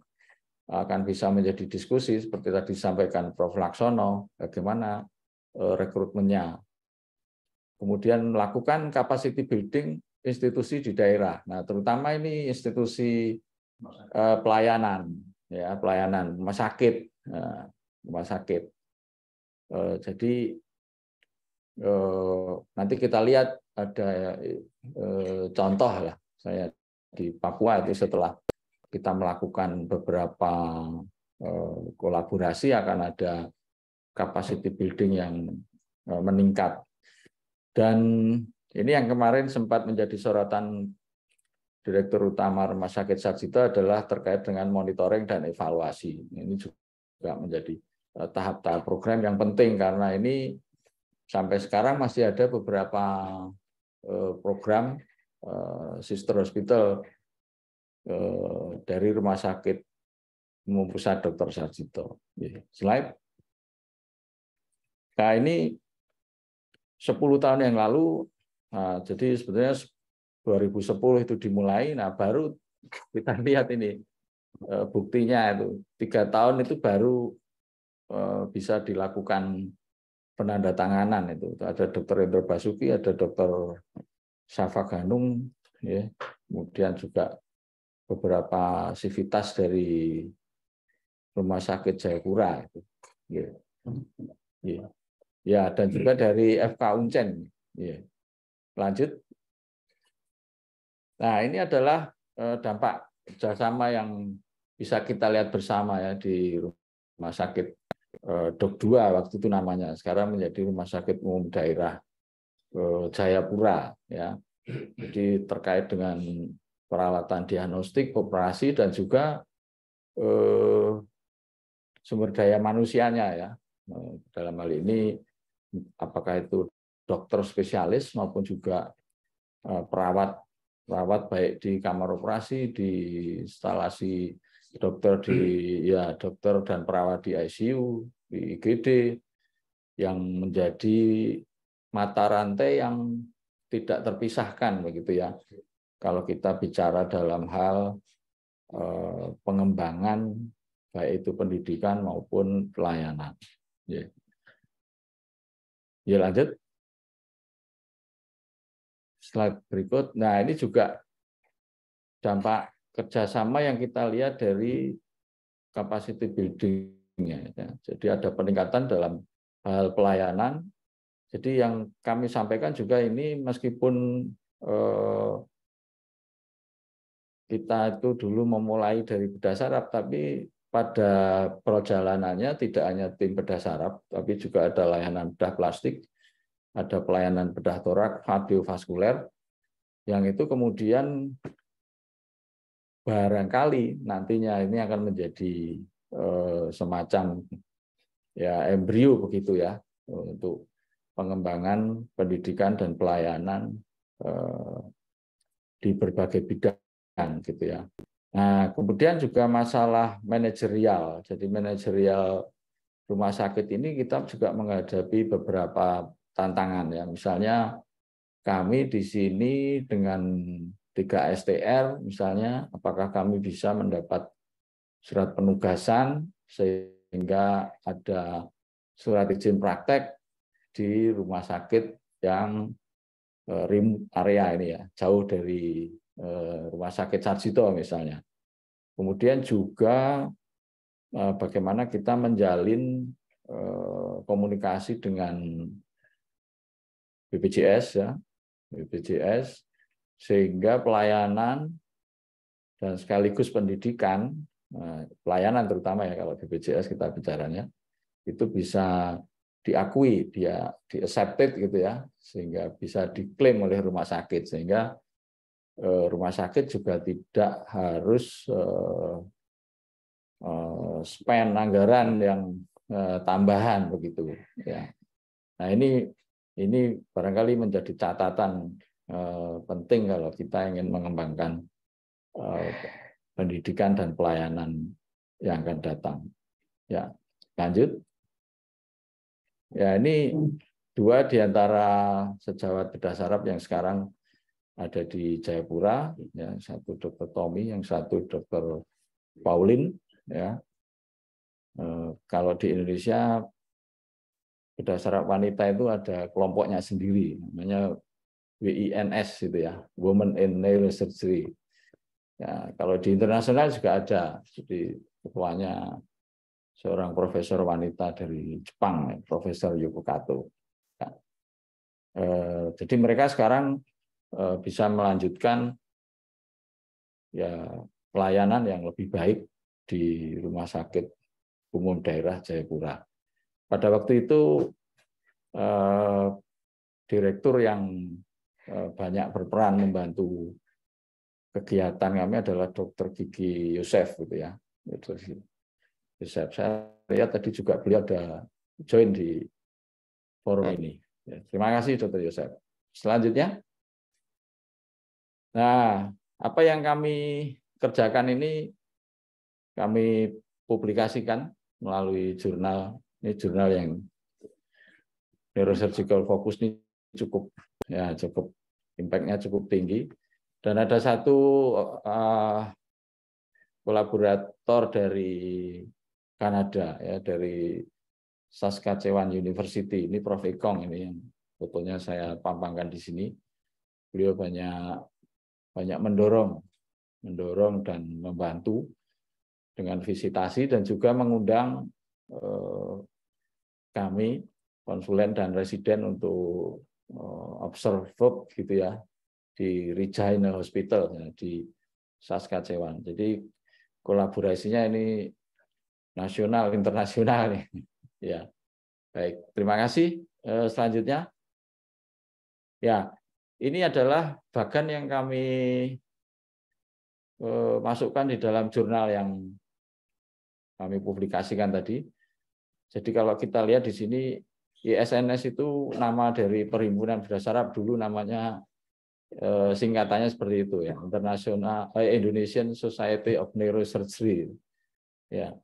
akan bisa menjadi diskusi seperti tadi disampaikan Prof. Laksono, bagaimana rekrutmennya. Kemudian melakukan capacity building institusi di daerah. Nah, terutama ini institusi pelayanan, ya, pelayanan rumah sakit, rumah sakit. Jadi nanti kita lihat ada contoh lah. Saya di Papua itu setelah kita melakukan beberapa kolaborasi akan ada capacity building yang meningkat. Dan ini yang kemarin sempat menjadi sorotan Direktur Utama Rumah Sakit Sarjito adalah terkait dengan monitoring dan evaluasi. Ini juga menjadi tahap-tahap program yang penting karena ini sampai sekarang masih ada beberapa program sister hospital dari Rumah Sakit Umum Pusat Dr. Sarjito. Slide. Nah, ini 10 tahun yang lalu, jadi sebetulnya 2010 itu dimulai, nah baru kita lihat ini buktinya itu 3 tahun itu baru bisa dilakukan penandatanganan itu. Ada Dr. Endro Basuki, ada Dr. Safa Ganung, ya. Kemudian juga beberapa sivitas dari Rumah Sakit Jayapura itu. Ya. Ya. Ya, dan juga dari FK Uncen. Ya. Lanjut. Nah, ini adalah dampak kerjasama yang bisa kita lihat bersama ya di Rumah Sakit Dok 2 waktu itu namanya. Sekarang menjadi Rumah Sakit Umum Daerah Jayapura, ya. Jadi terkait dengan peralatan diagnostik, operasi, dan juga sumber daya manusianya, ya. Dalam hal ini apakah itu dokter spesialis maupun juga perawat baik di kamar operasi, di instalasi dokter dan perawat di ICU, di IGD, yang menjadi mata rantai yang tidak terpisahkan begitu ya. Kalau kita bicara dalam hal pengembangan baik itu pendidikan maupun pelayanan. Ya, lanjut. Slide berikut. Nah, ini juga dampak kerjasama yang kita lihat dari capacity building-nya. Ya. Jadi ada peningkatan dalam hal pelayanan. Jadi yang kami sampaikan juga ini meskipun kita itu dulu memulai dari bedah saraf, tapi pada perjalanannya tidak hanya tim bedah saraf, tapi juga ada layanan bedah plastik, ada pelayanan bedah torak, kardiovaskuler, yang itu kemudian barangkali nantinya ini akan menjadi semacam ya embrio begitu ya untuk pengembangan pendidikan dan pelayanan di berbagai bidang gitu ya. Nah, kemudian juga masalah manajerial. Jadi manajerial rumah sakit ini kita juga menghadapi beberapa tantangan ya. Misalnya kami di sini dengan 3 STR misalnya, apakah kami bisa mendapat surat penugasan sehingga ada surat izin praktek di rumah sakit yang remote area ini ya, jauh dari rumah sakit Sarjito misalnya. Kemudian juga bagaimana kita menjalin komunikasi dengan BPJS ya, BPJS sehingga pelayanan dan sekaligus pendidikan, pelayanan terutama ya kalau BPJS kita bicaranya, itu bisa diakui, dia di-accepted gitu ya, sehingga bisa diklaim oleh rumah sakit, sehingga rumah sakit juga tidak harus spend anggaran yang tambahan begitu ya. Nah, ini barangkali menjadi catatan penting kalau kita ingin mengembangkan pendidikan dan pelayanan yang akan datang. Ya, lanjut. Ya, ini 2 di antara sejawat bedah saraf yang sekarang ada di Jayapura, ya, satu Dr. Tommy, yang satu Dr. Pauline, ya. Kalau di Indonesia bedah saraf wanita itu ada kelompoknya sendiri, namanya WINS itu ya, Women in Neurosurgery. Ya, kalau di internasional juga ada, jadi ketuanya seorang profesor wanita dari Jepang, Profesor Yoko Kato. Ya. Jadi mereka sekarang bisa melanjutkan ya pelayanan yang lebih baik di Rumah Sakit Umum Daerah Jayapura. Pada waktu itu direktur yang banyak berperan membantu kegiatan kami adalah Dr. Gigi Yosef gitu ya. Yosef, saya lihat tadi juga beliau ada join di forum ini. Ya, terima kasih Dr. Yosef. Selanjutnya. Nah, apa yang kami kerjakan ini kami publikasikan melalui jurnal. Ini jurnal yang Neurosurgical Focus ini cukup impact-nya cukup tinggi. Dan ada satu kolaborator dari Kanada ya, dari Saskatchewan University. Ini Prof. Ekong ini yang fotonya saya pampangkan di sini. Beliau banyak mendorong dan membantu dengan visitasi dan juga mengundang kami konsulen dan residen untuk observe gitu ya di Regina Hospital ya, di Saskatchewan. Jadi kolaborasinya ini nasional internasional nih. Ya. Baik, terima kasih. Selanjutnya. Ya, ini adalah bagan yang kami masukkan di dalam jurnal yang kami publikasikan tadi. Jadi kalau kita lihat di sini ISNS itu nama dari Perhimpunan Bedah Saraf, dulu namanya singkatannya seperti itu ya, Indonesian Society of Neurosurgery. Ya.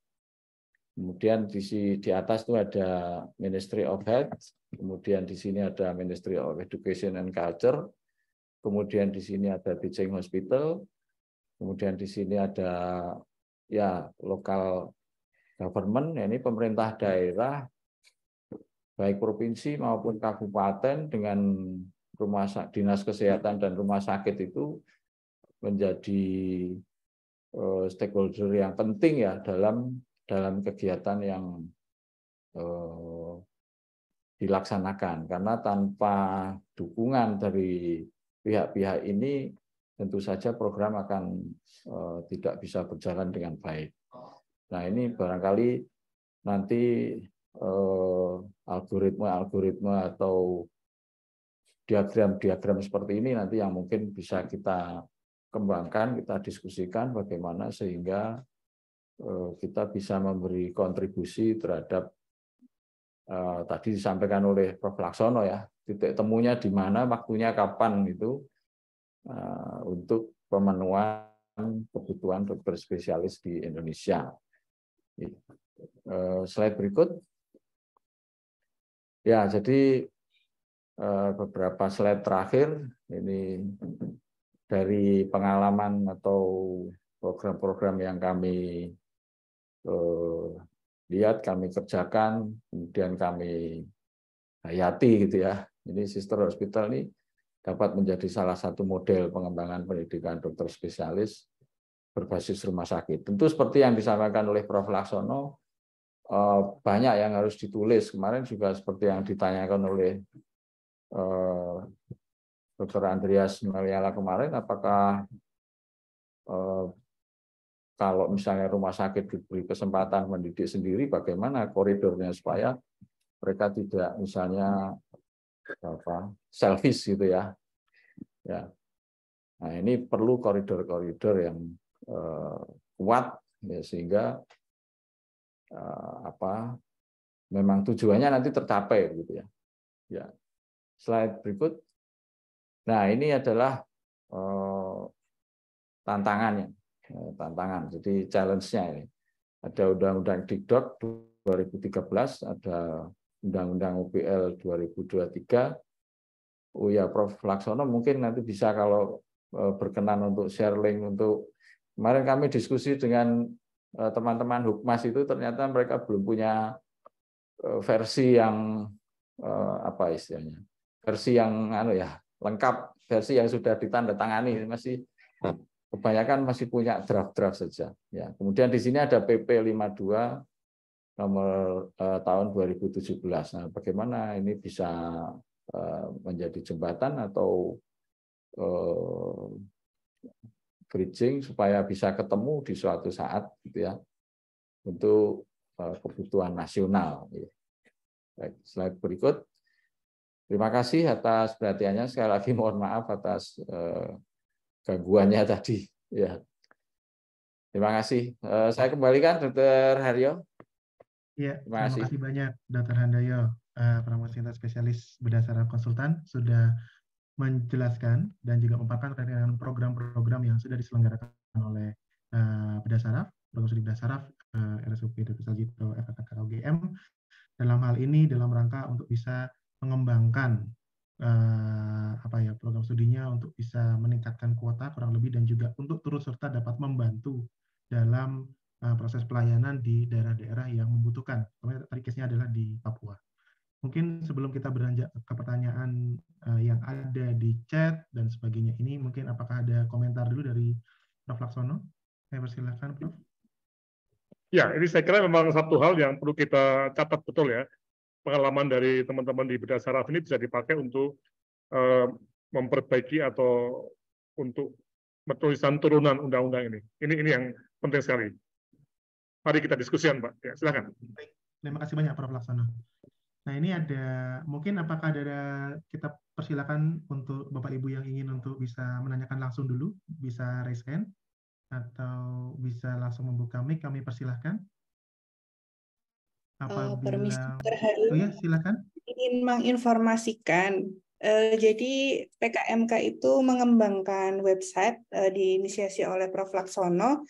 Kemudian di atas itu ada Ministry of Health, kemudian di sini ada Ministry of Education and Culture, kemudian di sini ada Teaching Hospital, kemudian di sini ada ya local government, ini pemerintah daerah, baik provinsi maupun kabupaten dengan dinas kesehatan dan rumah sakit itu menjadi stakeholder yang penting ya dalam kegiatan yang dilaksanakan, karena tanpa dukungan dari pihak-pihak ini tentu saja program akan tidak bisa berjalan dengan baik. Nah, ini barangkali nanti algoritma atau diagram seperti ini nanti yang mungkin bisa kita kembangkan, kita diskusikan bagaimana sehingga kita bisa memberi kontribusi terhadap tadi disampaikan oleh Prof. Laksono ya, titik temunya di mana, waktunya kapan itu untuk pemenuhan kebutuhan dokter spesialis di Indonesia. Slide berikut. Ya, jadi beberapa slide terakhir ini dari pengalaman atau program-program yang kami lihat, kami kerjakan, kemudian kami hayati gitu ya. Ini sister hospital ini dapat menjadi salah satu model pengembangan pendidikan dokter spesialis berbasis rumah sakit. Tentu seperti yang disampaikan oleh Prof. Laksono, banyak yang harus ditulis. Kemarin juga seperti yang ditanyakan oleh Dr. Andreas Meliala kemarin, apakah kalau misalnya rumah sakit diberi kesempatan mendidik sendiri, bagaimana koridornya supaya mereka tidak misalnya selfish gitu ya. Ya. Nah, ini perlu koridor-koridor yang kuat ya, sehingga memang tujuannya nanti tercapai gitu ya. Ya. Slide berikut. Nah, ini adalah tantangannya. Tantangan. Jadi challenge-nya ini. Ada Undang-Undang Dikdok 2013, ada Undang-Undang UPL 2023. Oh ya, Prof. Laksono mungkin nanti bisa kalau berkenan untuk share link untuk kemarin kami diskusi dengan teman-teman Hukmas itu, ternyata mereka belum punya versi yang apa istilahnya? Versi yang lengkap, versi yang sudah ditandatangani, masih kebanyakan masih punya draft-draft saja. Ya. Kemudian di sini ada PP 52 nomor tahun 2017. Nah, bagaimana ini bisa menjadi jembatan atau bridging supaya bisa ketemu di suatu saat gitu ya untuk kebutuhan nasional. Baik, slide berikut. Terima kasih atas perhatiannya. Sekali lagi mohon maaf atas gangguannya tadi. Ya. Terima kasih. Saya kembalikan Dr. Haryo. Ya, Terima kasih banyak Dr. Handoyo, promosi spesialis berdasar konsultan, sudah menjelaskan dan juga memaparkan terkait dengan program-program yang sudah diselenggarakan oleh Berdasaraf, program studi Berdasaraf, RSUP Dr. Sarjito FKK UGM, dalam hal ini dalam rangka untuk bisa mengembangkan program studinya untuk bisa meningkatkan kuota kurang lebih dan juga untuk turut serta dapat membantu dalam proses pelayanan di daerah-daerah yang membutuhkan. Tadi case-nya adalah di Papua. Mungkin sebelum kita beranjak ke pertanyaan yang ada di chat dan sebagainya ini, mungkin apakah ada komentar dulu dari Prof. Laksono? Saya persilahkan, Prof. Ya, ini saya kira memang satu hal yang perlu kita catat betul ya. Pengalaman dari teman-teman di Berdasaraf ini bisa dipakai untuk memperbaiki atau untuk penulisan turunan undang-undang ini. Ini yang penting sekali. Mari kita diskusikan, Pak. Ya, silakan. Baik. Terima kasih banyak, Prof. Laksono. Nah, ini ada, mungkin apakah kita persilakan untuk Bapak Ibu yang ingin untuk bisa menanyakan langsung dulu, bisa raise hand, atau bisa langsung membuka mic, kami persilahkan. Permisi, oh ya, silakan. Ingin menginformasikan, jadi PKMK itu mengembangkan website diinisiasi oleh Prof. Laksono.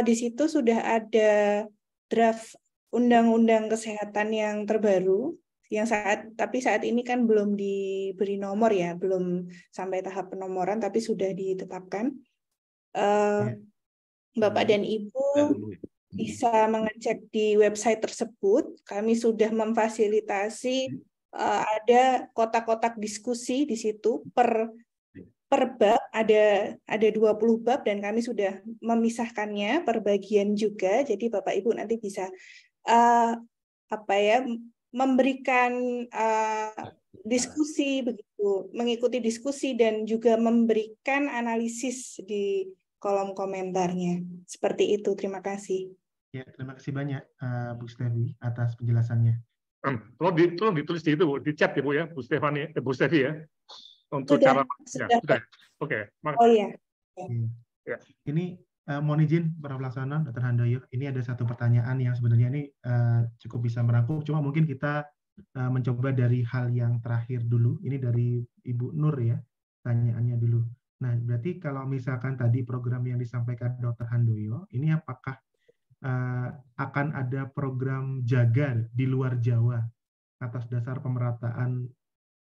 Di situ sudah ada draft undang-undang kesehatan yang terbaru yang tapi saat ini kan belum diberi nomor ya, belum sampai tahap penomoran tapi sudah ditetapkan. Bapak dan Ibu bisa mengecek di website tersebut. Kami sudah memfasilitasi ada kotak-kotak diskusi di situ per bab, ada 20 bab dan kami sudah memisahkannya per bagian juga. Jadi Bapak Ibu nanti bisa memberikan diskusi begitu, mengikuti diskusi dan juga memberikan analisis di kolom komentarnya. Seperti itu. Terima kasih. Ya, terima kasih banyak Bu Stevi atas penjelasannya. Tolong ditulis di itu, Bu, di chat ya Bu ya, Bu Stevi ya. Untuk sudah, cara sudah. Oke. Oh iya. Ya. Ini mohon izin Prof. Laksono, Dr. Handoyo. Ini ada satu pertanyaan yang sebenarnya ini cukup bisa merangkum. Cuma mungkin kita mencoba dari hal yang terakhir dulu. Ini dari Ibu Nur ya, pertanyaannya dulu. Nah, berarti kalau misalkan tadi program yang disampaikan Dr. Handoyo, ini apakah akan ada program jaga di luar Jawa atas dasar pemerataan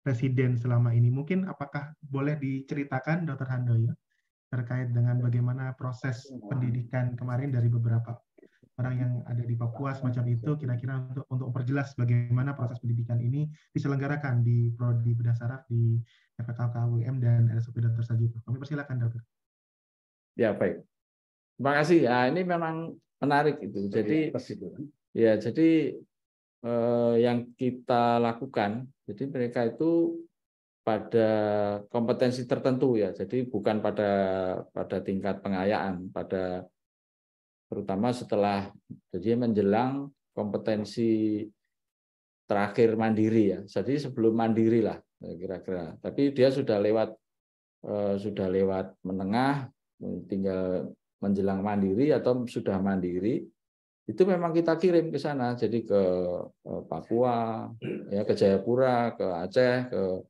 residen selama ini? Mungkin apakah boleh diceritakan Dr. Handoyo terkait dengan bagaimana proses pendidikan kemarin dari beberapa orang yang ada di Papua semacam itu, kira-kira untuk memperjelas bagaimana proses pendidikan ini diselenggarakan di Prodi Bedah Saraf di FKK UGM dan RSUP Dr. Sarjito. Kami persilakan, Dokter. Ya, baik. Terima kasih. Ya, ini memang menarik itu. Jadi yang kita lakukan, jadi mereka itu pada kompetensi tertentu ya. Jadi bukan pada tingkat pengayaan, terutama setelah jadi menjelang kompetensi terakhir mandiri ya. Jadi sebelum mandiri lah kira-kira. Tapi dia sudah lewat menengah, tinggal menjelang mandiri atau sudah mandiri. Itu memang kita kirim ke sana. Jadi ke Papua, ya ke Jayapura, ke Aceh, ke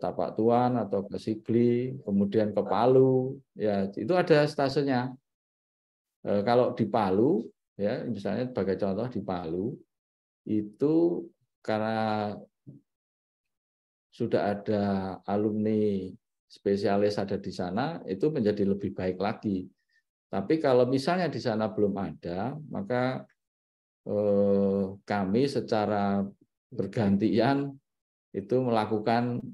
Tapak Tuan atau ke Sigli, kemudian ke Palu. Ya, itu ada stasiunnya. Kalau di Palu, ya misalnya sebagai contoh di Palu, itu karena sudah ada alumni spesialis ada di sana, itu menjadi lebih baik lagi. Tapi kalau misalnya di sana belum ada, maka kami secara bergantian itu melakukan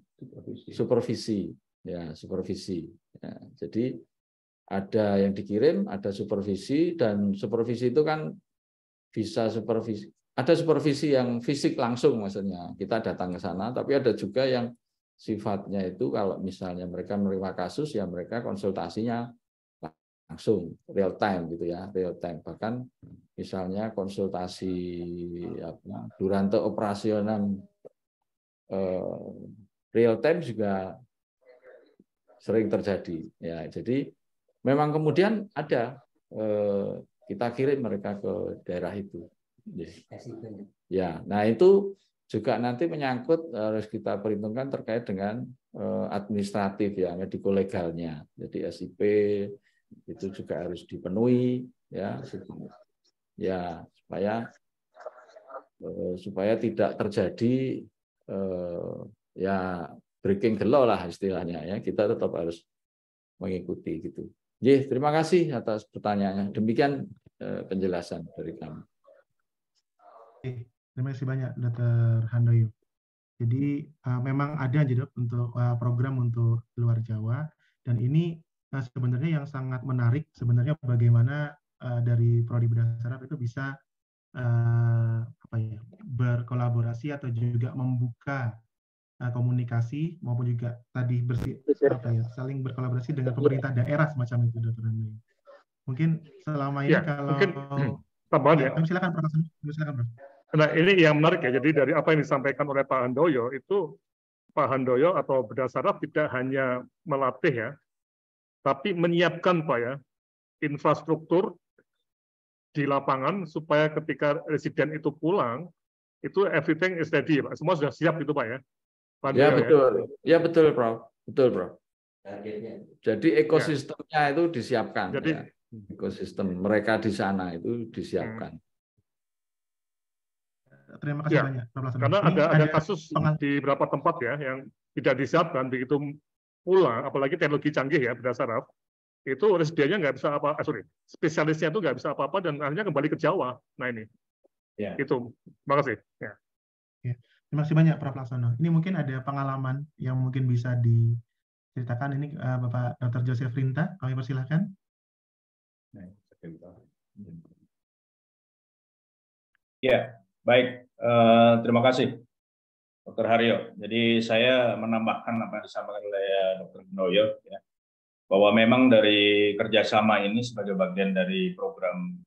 supervisi. Ya, supervisi. Ya, jadi ada yang dikirim, ada supervisi, dan supervisi itu kan bisa supervisi. Ada supervisi yang fisik langsung maksudnya, kita datang ke sana, tapi ada juga yang sifatnya itu kalau misalnya mereka menerima kasus, ya mereka konsultasinya langsung, real time gitu ya, real time. Bahkan misalnya konsultasi durante operasional real time juga sering terjadi. Ya, jadi memang kemudian ada kita kirim mereka ke daerah itu. Ya, nah itu juga nanti menyangkut harus kita perhitungkan terkait dengan administratif ya, mediko-legalnya. Jadi SIP itu juga harus dipenuhi ya, supaya tidak terjadi ya breaking the law lah istilahnya ya. Kita tetap harus mengikuti gitu. Terima kasih atas pertanyaannya. Demikian penjelasan dari kami. Terima kasih banyak Dr. Handoyo. Jadi memang ada aja Dok untuk program untuk luar Jawa, dan ini sebenarnya yang sangat menarik sebenarnya bagaimana dari Prodi Bedah Saraf itu bisa berkolaborasi atau juga membuka komunikasi maupun juga tadi saling berkolaborasi dengan pemerintah daerah semacam itu, Dr. Handoyo. Mungkin selama ini tambahan ya. Silakan Prof. Nah, ini yang menarik ya. Jadi dari apa yang disampaikan oleh Pak Handoyo itu, Pak Handoyo atau Bedah Saraf tidak hanya melatih ya, tapi menyiapkan Pak ya infrastruktur di lapangan supaya ketika residen itu pulang itu everything is ready Pak. Semua sudah siap itu Pak ya. Pak Ya betul. Ya betul Prof. Betul Prof. Jadi ekosistemnya itu disiapkan. Jadi ya. Ekosistem mereka di sana itu disiapkan. terima kasih Ya, banyak, Prof. Laksono. karena Ini ada kasus pengal- di beberapa tempat ya yang tidak disiapkan begitu pulang, apalagi teknologi canggih ya beda saraf, itu resdianya nggak bisa spesialisnya itu nggak bisa apa-apa dan akhirnya kembali ke Jawa. Nah ini, Ya. itu, makasih. Ya. Ya, terima kasih banyak, Prof. Laksono. Ini mungkin ada pengalaman yang mungkin bisa diceritakan. Ini Bapak Dr. Joseph Rinta, kami persilahkan. Ya, baik. Terima kasih, Dr. Haryo. Jadi saya menambahkan apa yang disampaikan oleh Dr. Handoyo, ya, bahwa memang dari kerjasama ini sebagai bagian dari program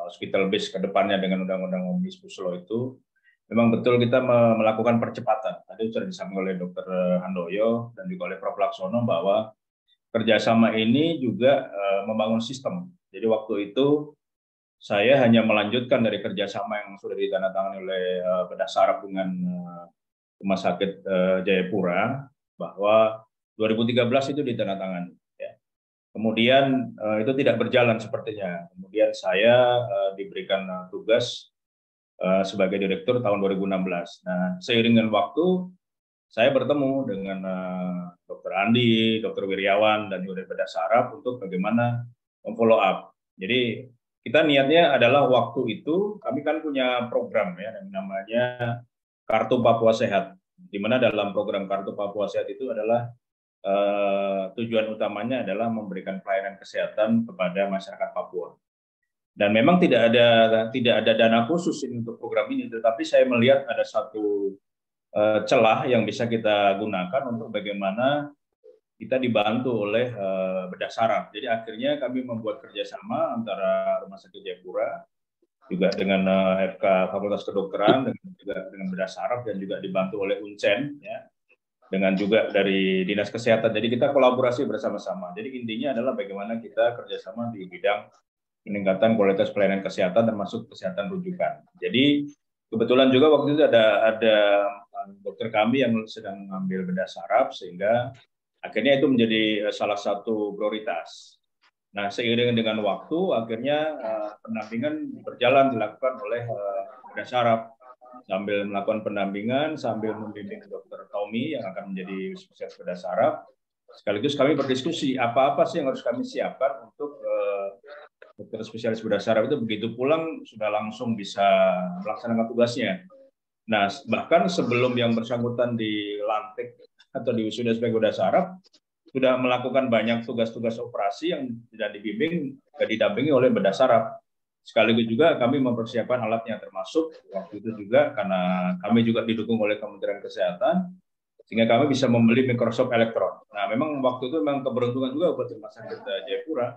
hospital base ke depannya dengan Undang-Undang Omnibus Law itu, memang betul kita melakukan percepatan. Tadi sudah disampaikan oleh Dr. Handoyo dan juga oleh Prof. Laksono bahwa kerjasama ini juga membangun sistem. Jadi waktu itu saya hanya melanjutkan dari kerjasama yang sudah ditandatangani oleh bedah saraf dengan Rumah Sakit Jayapura, bahwa 2013 itu ditandatangani. Ya. Kemudian itu tidak berjalan sepertinya. Kemudian saya diberikan tugas sebagai direktur tahun 2016. Nah, seiring dengan waktu, saya bertemu dengan Dr. Andi, Dr. Wiryawan, dan juga bedah saraf untuk bagaimana memfollow up. Jadi kita niatnya adalah waktu itu kami kan punya program ya yang namanya Kartu Papua Sehat, di mana dalam program Kartu Papua Sehat itu adalah tujuan utamanya adalah memberikan pelayanan kesehatan kepada masyarakat Papua. Dan memang tidak ada dana khusus ini untuk program ini, tetapi saya melihat ada satu celah yang bisa kita gunakan untuk bagaimana kita dibantu oleh bedah saraf. Jadi akhirnya kami membuat kerjasama antara Rumah Sakit Jayapura juga dengan FK Fakultas Kedokteran, dengan bedah saraf, dan juga dibantu oleh Uncen, ya, dengan juga dari Dinas Kesehatan. Jadi kita kolaborasi bersama-sama. Jadi intinya adalah bagaimana kita kerjasama di bidang peningkatan kualitas pelayanan kesehatan termasuk kesehatan rujukan. Jadi kebetulan juga waktu itu ada dokter kami yang sedang mengambil bedah saraf, sehingga akhirnya itu menjadi salah satu prioritas. Nah, seiring dengan waktu, akhirnya pendampingan berjalan dilakukan oleh bedah saraf, sambil melakukan pendampingan, sambil membimbing Dr. Tommy yang akan menjadi spesialis bedah saraf. Sekaligus kami berdiskusi apa-apa sih yang harus kami siapkan untuk dokter spesialis bedah saraf itu begitu pulang sudah langsung bisa melaksanakan tugasnya. Nah, bahkan sebelum yang bersangkutan dilantik atau diwisuda sebagai bedah saraf, sudah melakukan banyak tugas-tugas operasi yang tidak dibimbing, didampingi oleh bedah saraf. Sekaligus juga kami mempersiapkan alatnya, termasuk waktu itu juga karena kami juga didukung oleh Kementerian Kesehatan, sehingga kami bisa membeli Microsoft Electron. Nah, memang waktu itu memang keberuntungan juga buat Rumah Sakit Jayapura.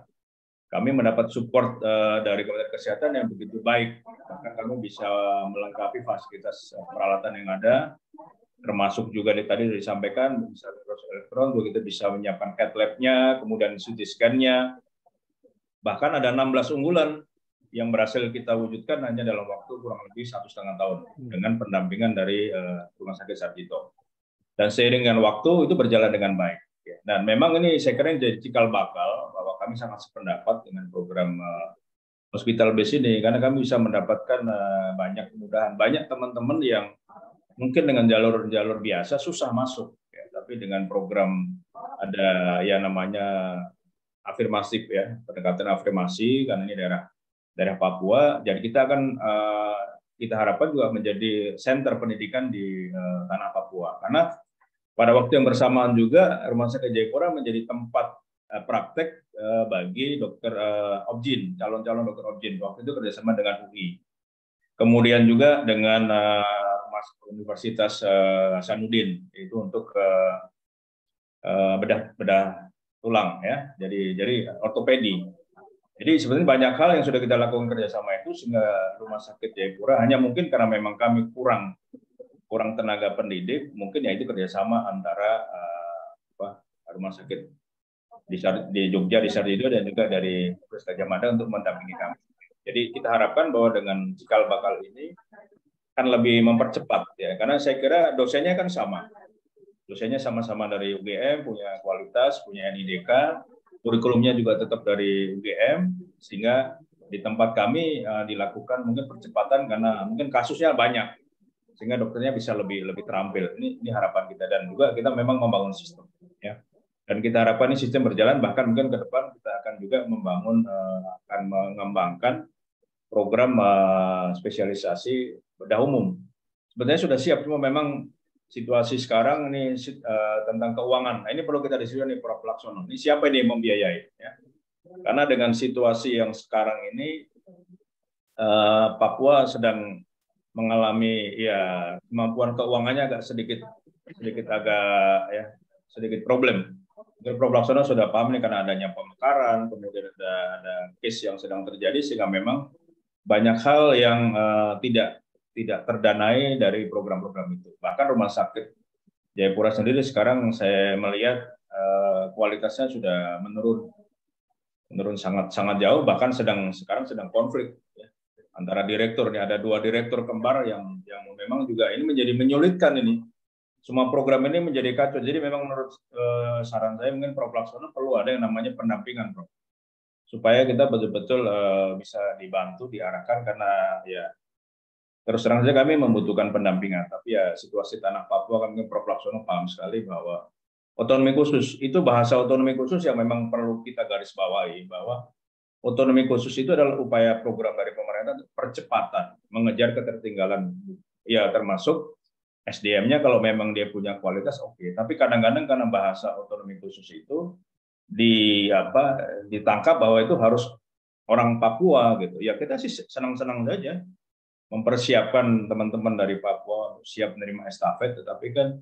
Kami mendapat support dari Kementerian Kesehatan yang begitu baik, bahkan kami bisa melengkapi fasilitas peralatan yang ada, termasuk juga tadi disampaikan bisa Microsoft Electron, begitu bisa menyiapkan CAT lab-nya, kemudian CT scan-nya. Bahkan ada 16 unggulan yang berhasil kita wujudkan hanya dalam waktu kurang lebih 1,5 tahun dengan pendampingan dari Rumah Sakit Sarjito. Dan seiring dengan waktu itu berjalan dengan baik. Dan memang ini saya kira jadi cikal bakal bahwa kami sangat sependapat dengan program hospital base ini, karena kami bisa mendapatkan banyak kemudahan. Banyak teman-teman yang mungkin dengan jalur biasa susah masuk, ya, tapi dengan program ada yang namanya afirmasif, ya, pendekatan afirmasi, karena ini daerah Papua, jadi kita akan kita harapkan juga menjadi center pendidikan di tanah Papua, karena pada waktu yang bersamaan juga Rumah Sakit Jayapura menjadi tempat praktek bagi dokter Objin, calon-calon dokter Objin, waktu itu kerjasama dengan UI, kemudian juga dengan Universitas Hasanuddin, itu untuk bedah tulang, ya, jadi ortopedi. Jadi sebenarnya banyak hal yang sudah kita lakukan kerjasama itu, sehingga Rumah Sakit Jayapura hanya mungkin karena memang kami kurang tenaga pendidik, mungkin ya itu kerjasama antara rumah sakit di Jogja, di Sarjito, dan juga dari Universitas Gadjah Mada untuk mendampingi kami. Jadi kita harapkan bahwa dengan cikal bakal ini kan lebih mempercepat, ya, karena saya kira dosennya kan sama. Dosennya sama-sama dari UGM, punya kualitas, punya NIDK, kurikulumnya juga tetap dari UGM, sehingga Di tempat kami dilakukan mungkin percepatan karena mungkin kasusnya banyak, sehingga dokternya bisa lebih terampil. Ini harapan kita, dan juga kita memang membangun sistem, ya. Dan kita harapkan ini sistem berjalan, bahkan mungkin ke depan kita akan juga akan mengembangkan program spesialisasi bedah umum. Sebenarnya sudah siap, cuma memang situasi sekarang ini tentang keuangan. Nah, ini perlu kita diskusikan nih, Prof. Laksono. Ini siapa ini yang membiayai? Ya? Karena dengan situasi yang sekarang ini, Papua sedang mengalami ya kemampuan keuangannya agak sedikit problem. Mungkin Prof. Laksono sudah paham nih, karena adanya pemekaran, kemudian ada case yang sedang terjadi, sehingga memang banyak hal yang tidak terdanai dari program-program itu. Bahkan rumah sakit Jayapura sendiri sekarang saya melihat kualitasnya sudah menurun sangat jauh, bahkan sekarang sedang konflik, ya, antara direktur. Ini ada 2 direktur kembar yang memang juga ini menjadi menyulitkan ini. Semua program ini menjadi kacau. Jadi memang menurut saran saya mungkin Prof. Laksono perlu ada yang namanya pendampingan, Prof. Supaya kita betul-betul bisa dibantu, diarahkan, karena ya terus terang saja kami membutuhkan pendampingan. Tapi ya situasi tanah Papua, kami Prof. Laksono paham sekali bahwa otonomi khusus itu, bahasa otonomi khusus yang memang perlu kita garis bawahi, bahwa otonomi khusus itu adalah upaya program dari pemerintah untuk percepatan mengejar ketertinggalan. Ya termasuk SDM-nya kalau memang dia punya kualitas, oke. Tapi kadang-kadang karena bahasa otonomi khusus itu ditangkap bahwa itu harus orang Papua gitu. Ya kita sih senang-senang saja mempersiapkan teman-teman dari Papua siap menerima estafet, tetapi kan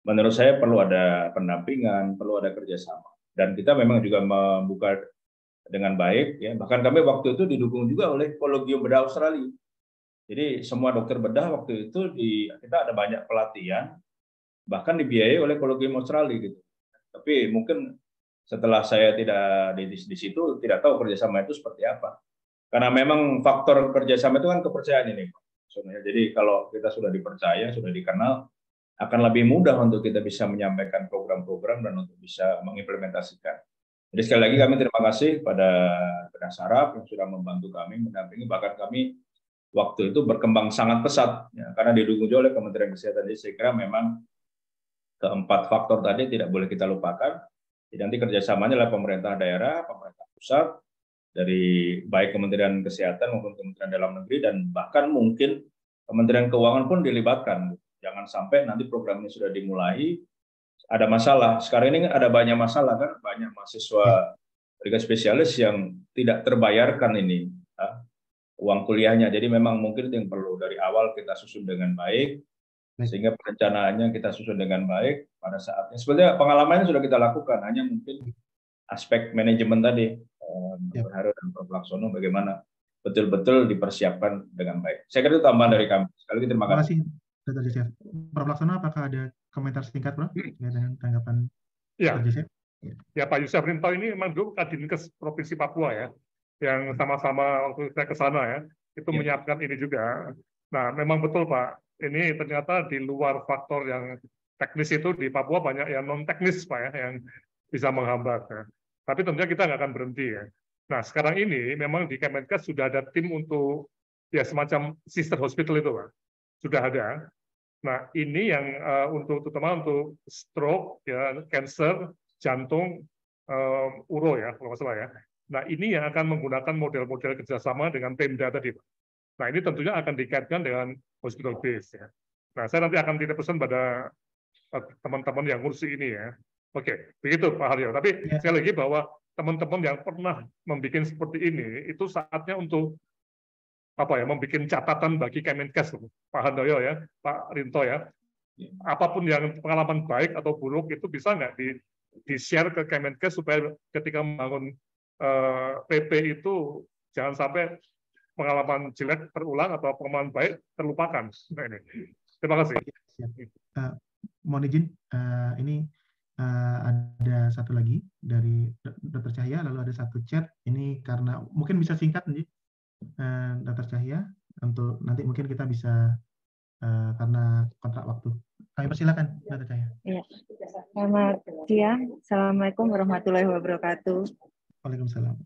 menurut saya perlu ada pendampingan, perlu ada kerjasama. Dan kita memang juga membuka dengan baik, ya. Bahkan kami waktu itu didukung juga oleh Kolegium Bedah Australia. Jadi semua dokter bedah waktu itu kita ada banyak pelatihan, bahkan dibiayai oleh Kolegium Australia gitu. Tapi mungkin setelah saya tidak di situ, tidak tahu kerjasama itu seperti apa. Karena memang faktor kerjasama itu kan kepercayaan ini, Pak. Jadi kalau kita sudah dipercaya, sudah dikenal, akan lebih mudah untuk kita bisa menyampaikan program-program dan untuk bisa mengimplementasikan. Jadi sekali lagi kami terima kasih pada Saraf yang sudah membantu kami, mendampingi, bahkan kami waktu itu berkembang sangat pesat, ya, karena didukung juga oleh Kementerian Kesehatan. Jadi saya kira memang keempat faktor tadi tidak boleh kita lupakan. Jadi nanti kerjasamanya adalah pemerintah daerah, pemerintah pusat, dari baik Kementerian Kesehatan maupun Kementerian Dalam Negeri, dan bahkan mungkin Kementerian Keuangan pun dilibatkan. Jangan sampai nanti program ini sudah dimulai, ada masalah. Sekarang ini ada banyak masalah, kan? Banyak mahasiswa liga spesialis yang tidak terbayarkan ini uang kuliahnya. Jadi memang mungkin itu yang perlu dari awal kita susun dengan baik, sehingga perencanaannya kita susun dengan baik pada saatnya. Sebenarnya pengalamannya sudah kita lakukan, hanya mungkin aspek manajemen tadi, Dr. Haryo dan Prof. Laksono, bagaimana betul-betul dipersiapkan dengan baik. Saya kira itu tambahan dari kami. Sekali lagi terima kasih. Dr. Joseph. Prof. Laksono, apakah ada komentar singkat, Prof, dengan tanggapan Dr. Joseph? Ya, Pak Yusuf Rinto ini memang dulu Kadinkes Provinsi Papua, ya, yang sama-sama waktu saya ke sana, ya, itu menyiapkan ini juga. Nah, memang betul, Pak. Ini ternyata di luar faktor yang teknis itu di Papua banyak yang non teknis, Pak, ya, yang bisa menghambat. Ya. Tapi tentunya kita nggak akan berhenti, ya. Nah, sekarang ini memang di Kemenkes sudah ada tim untuk ya semacam sister hospital itu, Pak. Sudah ada. Nah, ini yang terutama untuk stroke, ya, cancer, jantung, uro, ya, kalau nggak salah, ya. Nah, ini yang akan menggunakan model-model kerjasama dengan Pemda tadi, Pak. Nah, ini tentunya akan dikaitkan dengan hospital base, ya. Nah, saya nanti akan titip pesan pada teman-teman yang ngurusi ini, ya. Oke, begitu Pak Haryo. Tapi sekali lagi bahwa teman-teman yang pernah membuat seperti ini, itu saatnya untuk membuat catatan bagi Kemenkes, Pak Handoyo, ya, Pak Rinto, ya. Apapun yang pengalaman baik atau buruk itu bisa nggak di-share ke Kemenkes supaya ketika membangun PP itu jangan sampai pengalaman jelek terulang atau pengalaman baik terlupakan. Nah, ini. Terima kasih. Mohon izin, ini ada satu lagi dari Dr. Cahya, lalu ada satu chat. Ini karena mungkin bisa singkat nih, Dr. Cahya, untuk nanti mungkin kita bisa karena kontrak waktu. Kami persilakan, Dr. Cahya. Ya. Selamat siang. Assalamualaikum warahmatullahi wabarakatuh. Waalaikumsalam.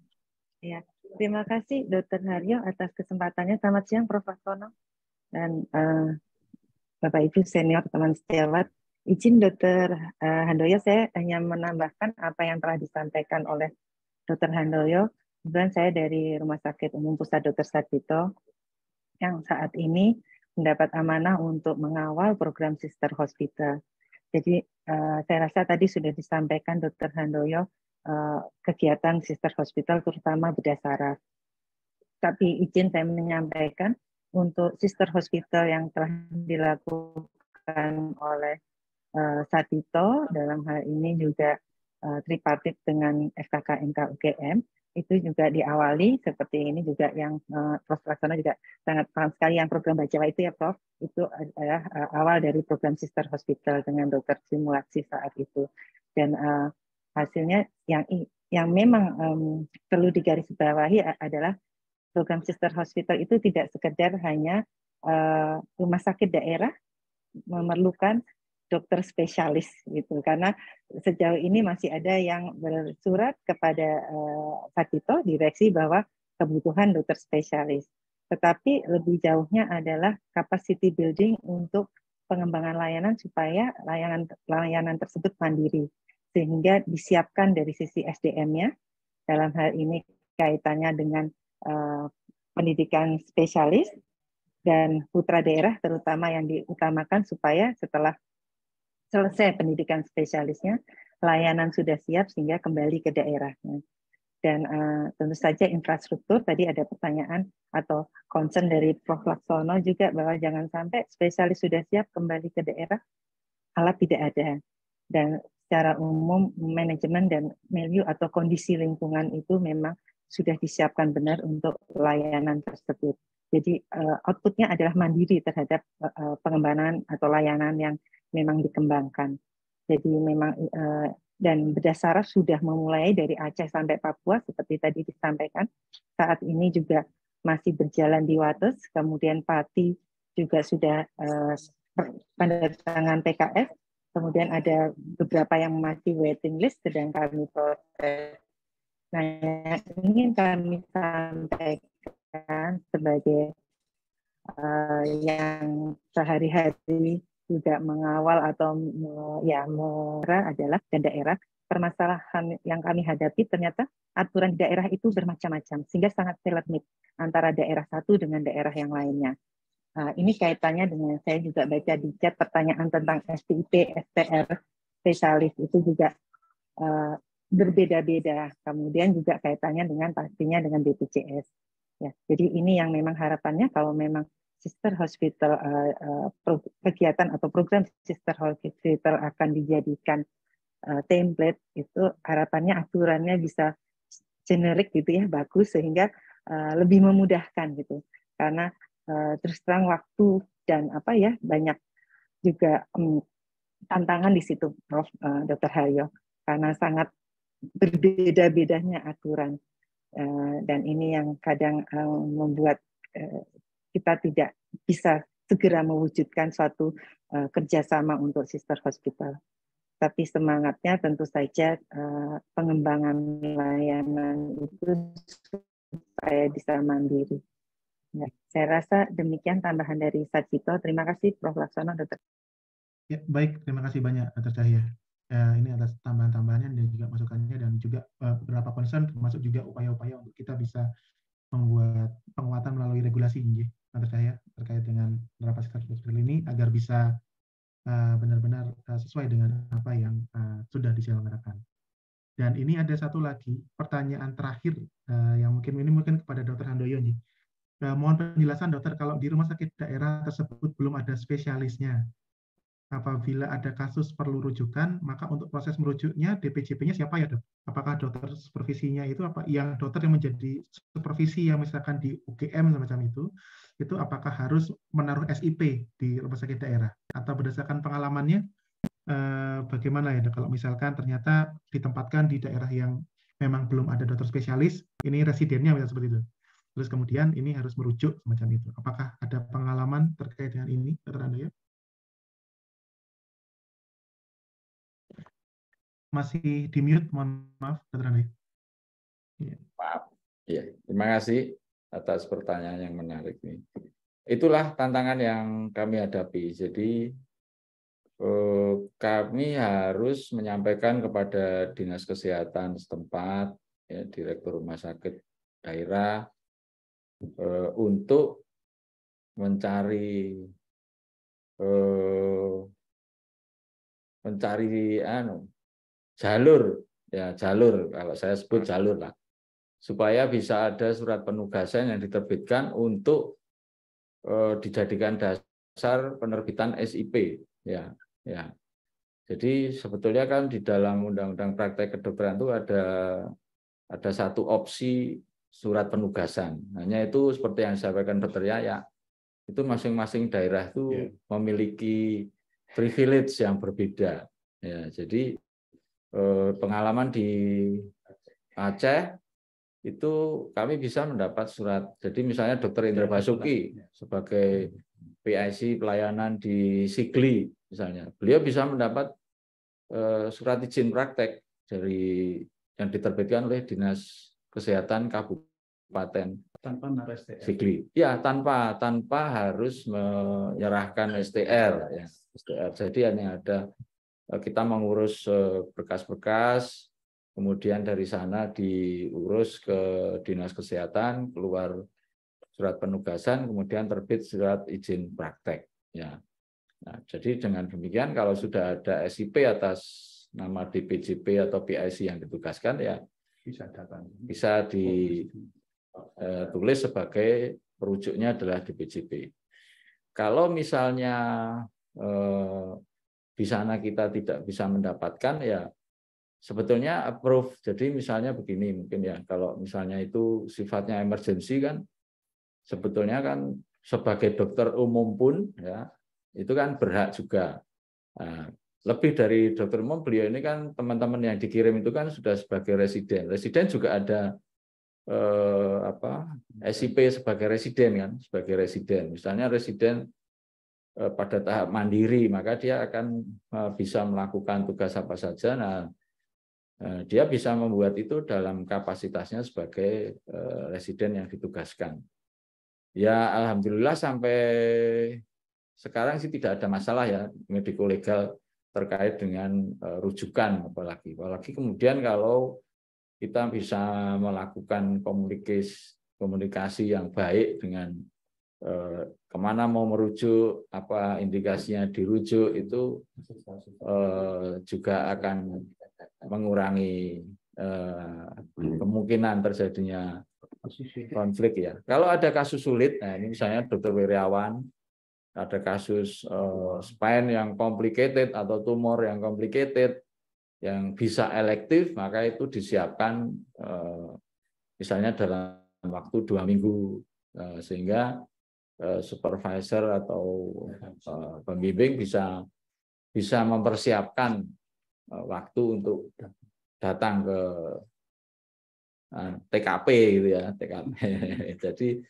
Ya, Terima kasih Dr. Haryo atas kesempatannya. Selamat siang Prof. Laksono dan Bapak Ibu senior teman sejawat. Izin Dr. Handoyo, saya hanya menambahkan apa yang telah disampaikan oleh Dr. Handoyo. Kebetulan saya dari Rumah Sakit Umum Pusat Dr. Sarjito yang saat ini mendapat amanah untuk mengawal program Sister Hospital. Jadi saya rasa tadi sudah disampaikan Dr. Handoyo kegiatan Sister Hospital terutama bedah saraf. Tapi izin saya menyampaikan untuk Sister Hospital yang telah dilakukan oleh Sarjito dalam hal ini juga tripartit dengan FKK-MK UGM itu juga diawali seperti ini juga yang Prof. Laksono juga sangat paham sekali yang program Bajawa itu ya Prof. Itu adalah awal dari program Sister Hospital dengan dokter simulasi saat itu dan hasilnya yang memang perlu digarisbawahi adalah program Sister Hospital itu tidak sekedar hanya rumah sakit daerah memerlukan dokter spesialis gitu karena sejauh ini masih ada yang bersurat kepada Sarjito direksi bahwa kebutuhan dokter spesialis. Tetapi lebih jauhnya adalah capacity building untuk pengembangan layanan supaya layanan tersebut mandiri sehingga disiapkan dari sisi SDM-nya dalam hal ini kaitannya dengan pendidikan spesialis dan putra daerah terutama yang diutamakan supaya setelah selesai pendidikan spesialisnya, layanan sudah siap sehingga kembali ke daerahnya. Dan tentu saja infrastruktur, tadi ada pertanyaan atau concern dari Prof. Laksono juga bahwa jangan sampai spesialis sudah siap kembali ke daerah, alat tidak ada. Dan secara umum manajemen dan milieu atau kondisi lingkungan itu memang sudah disiapkan benar untuk layanan tersebut. Jadi outputnya adalah mandiri terhadap pengembangan atau layanan yang memang dikembangkan. Jadi memang dan bedah saraf sudah memulai dari Aceh sampai Papua seperti tadi disampaikan. Saat ini juga masih berjalan di Wates, kemudian Pati juga sudah tanda tangan PKS, kemudian ada beberapa yang masih waiting list sedang kami proses. Nah, yang ingin kami sampaikan sebagai yang sehari-hari juga mengawal atau ya adalah dan daerah permasalahan yang kami hadapi ternyata aturan di daerah itu bermacam-macam sehingga sangat teletmit antara daerah satu dengan daerah yang lainnya. Ini kaitannya dengan saya juga baca di chat pertanyaan tentang STIP, STR, spesialis itu juga berbeda-beda. Kemudian juga kaitannya dengan pastinya dengan BPJS. Ya, jadi ini yang memang harapannya kalau memang Sister Hospital kegiatan atau program Sister Hospital akan dijadikan template itu harapannya aturannya bisa generik gitu ya bagus sehingga lebih memudahkan gitu karena terus terang waktu dan apa ya banyak juga tantangan di situ Prof. Dr. Haryo karena sangat berbeda-bedanya aturan dan ini yang kadang membuat kita tidak bisa segera mewujudkan suatu kerjasama untuk Sister Hospital. Tapi semangatnya tentu saja pengembangan layanan itu supaya bisa mandiri. Ya, saya rasa demikian tambahan dari Sarjito. Terima kasih Prof. Laksono, Dr. Ya, baik, terima kasih banyak Dr. Cahya. Ini atas tambahan-tambahannya dan juga masukannya dan juga beberapa concern termasuk juga upaya-upaya untuk kita bisa membuat penguatan melalui regulasi Dr. Cahya terkait dengan penerapan Sister Hospital ini agar bisa benar-benar sesuai dengan apa yang sudah diselenggarakan. Dan ini ada satu lagi pertanyaan terakhir yang mungkin kepada Dr. Handoyo nih. Mohon penjelasan dokter kalau di rumah sakit daerah tersebut belum ada spesialisnya. Apabila ada kasus perlu rujukan, maka untuk proses merujuknya DPJP-nya siapa ya dok? Apakah dokter supervisinya itu apa yang dokter yang menjadi supervisi yang misalkan di UGM semacam itu apakah harus menaruh SIP di rumah sakit daerah atau berdasarkan pengalamannya bagaimana ya dok? Kalau misalkan ternyata ditempatkan di daerah yang memang belum ada dokter spesialis, ini residennya misalnya seperti itu. Terus kemudian ini harus merujuk semacam itu. Apakah ada pengalaman terkait dengan ini, Dr. Handoyo? Masih di mute, mohon maaf, Dr. Handoyo. Maaf. Ya, terima kasih atas pertanyaan yang menarik ini. Itulah tantangan yang kami hadapi. Jadi kami harus menyampaikan kepada Dinas Kesehatan setempat, ya, Direktur Rumah Sakit Daerah, untuk mencari jalur, ya jalur, kalau saya sebut jalur lah, supaya bisa ada surat penugasan yang diterbitkan untuk dijadikan dasar penerbitan SIP, ya. Jadi sebetulnya kan di dalam Undang-Undang Praktek Kedokteran itu ada satu opsi surat penugasan. Hanya itu seperti yang disampaikan Dr. Yaya, itu masing-masing daerah itu memiliki privilege yang berbeda. Ya, jadi pengalaman di Aceh itu kami bisa mendapat surat. Jadi misalnya Dr. Indra Basuki sebagai PIC pelayanan di Sigli misalnya, beliau bisa mendapat surat izin praktek dari yang diterbitkan oleh Dinas Kesehatan Kabupaten Sigli. Ya, tanpa harus menyerahkan STR, ya. STR. Jadi hanya ada kita mengurus berkas-berkas, kemudian dari sana diurus ke Dinas Kesehatan, keluar surat penugasan, kemudian terbit surat izin praktek. Ya. Nah, jadi dengan demikian kalau sudah ada SIP atas nama DPJP atau PIC yang ditugaskan, ya bisa ditulis sebagai perujuknya adalah DPJP. Kalau misalnya di sana kita tidak bisa mendapatkan, ya sebetulnya approve. Jadi misalnya begini mungkin ya, kalau misalnya itu sifatnya emergency kan, sebetulnya kan sebagai dokter umum pun ya itu kan berhak juga. Nah, lebih dari dokter umum, beliau ini kan teman-teman yang dikirim itu kan sudah sebagai residen. Residen juga ada SIP sebagai residen kan, sebagai residen. Misalnya residen pada tahap mandiri, maka dia akan bisa melakukan tugas apa saja. Nah, dia bisa membuat itu dalam kapasitasnya sebagai residen yang ditugaskan. Ya, alhamdulillah sampai sekarang sih tidak ada masalah ya mediko legal terkait dengan rujukan, apalagi kemudian kalau kita bisa melakukan komunikasi yang baik dengan kemana mau merujuk, apa indikasinya dirujuk, itu juga akan mengurangi kemungkinan terjadinya konflik ya. Kalau ada kasus sulit, nah ini misalnya Dr. Wirawan, ada kasus spine yang complicated atau tumor yang complicated yang bisa elektif, maka itu disiapkan misalnya dalam waktu 2 minggu, sehingga supervisor atau pembimbing bisa mempersiapkan waktu untuk datang ke TKP gitu ya, TKP. Jadi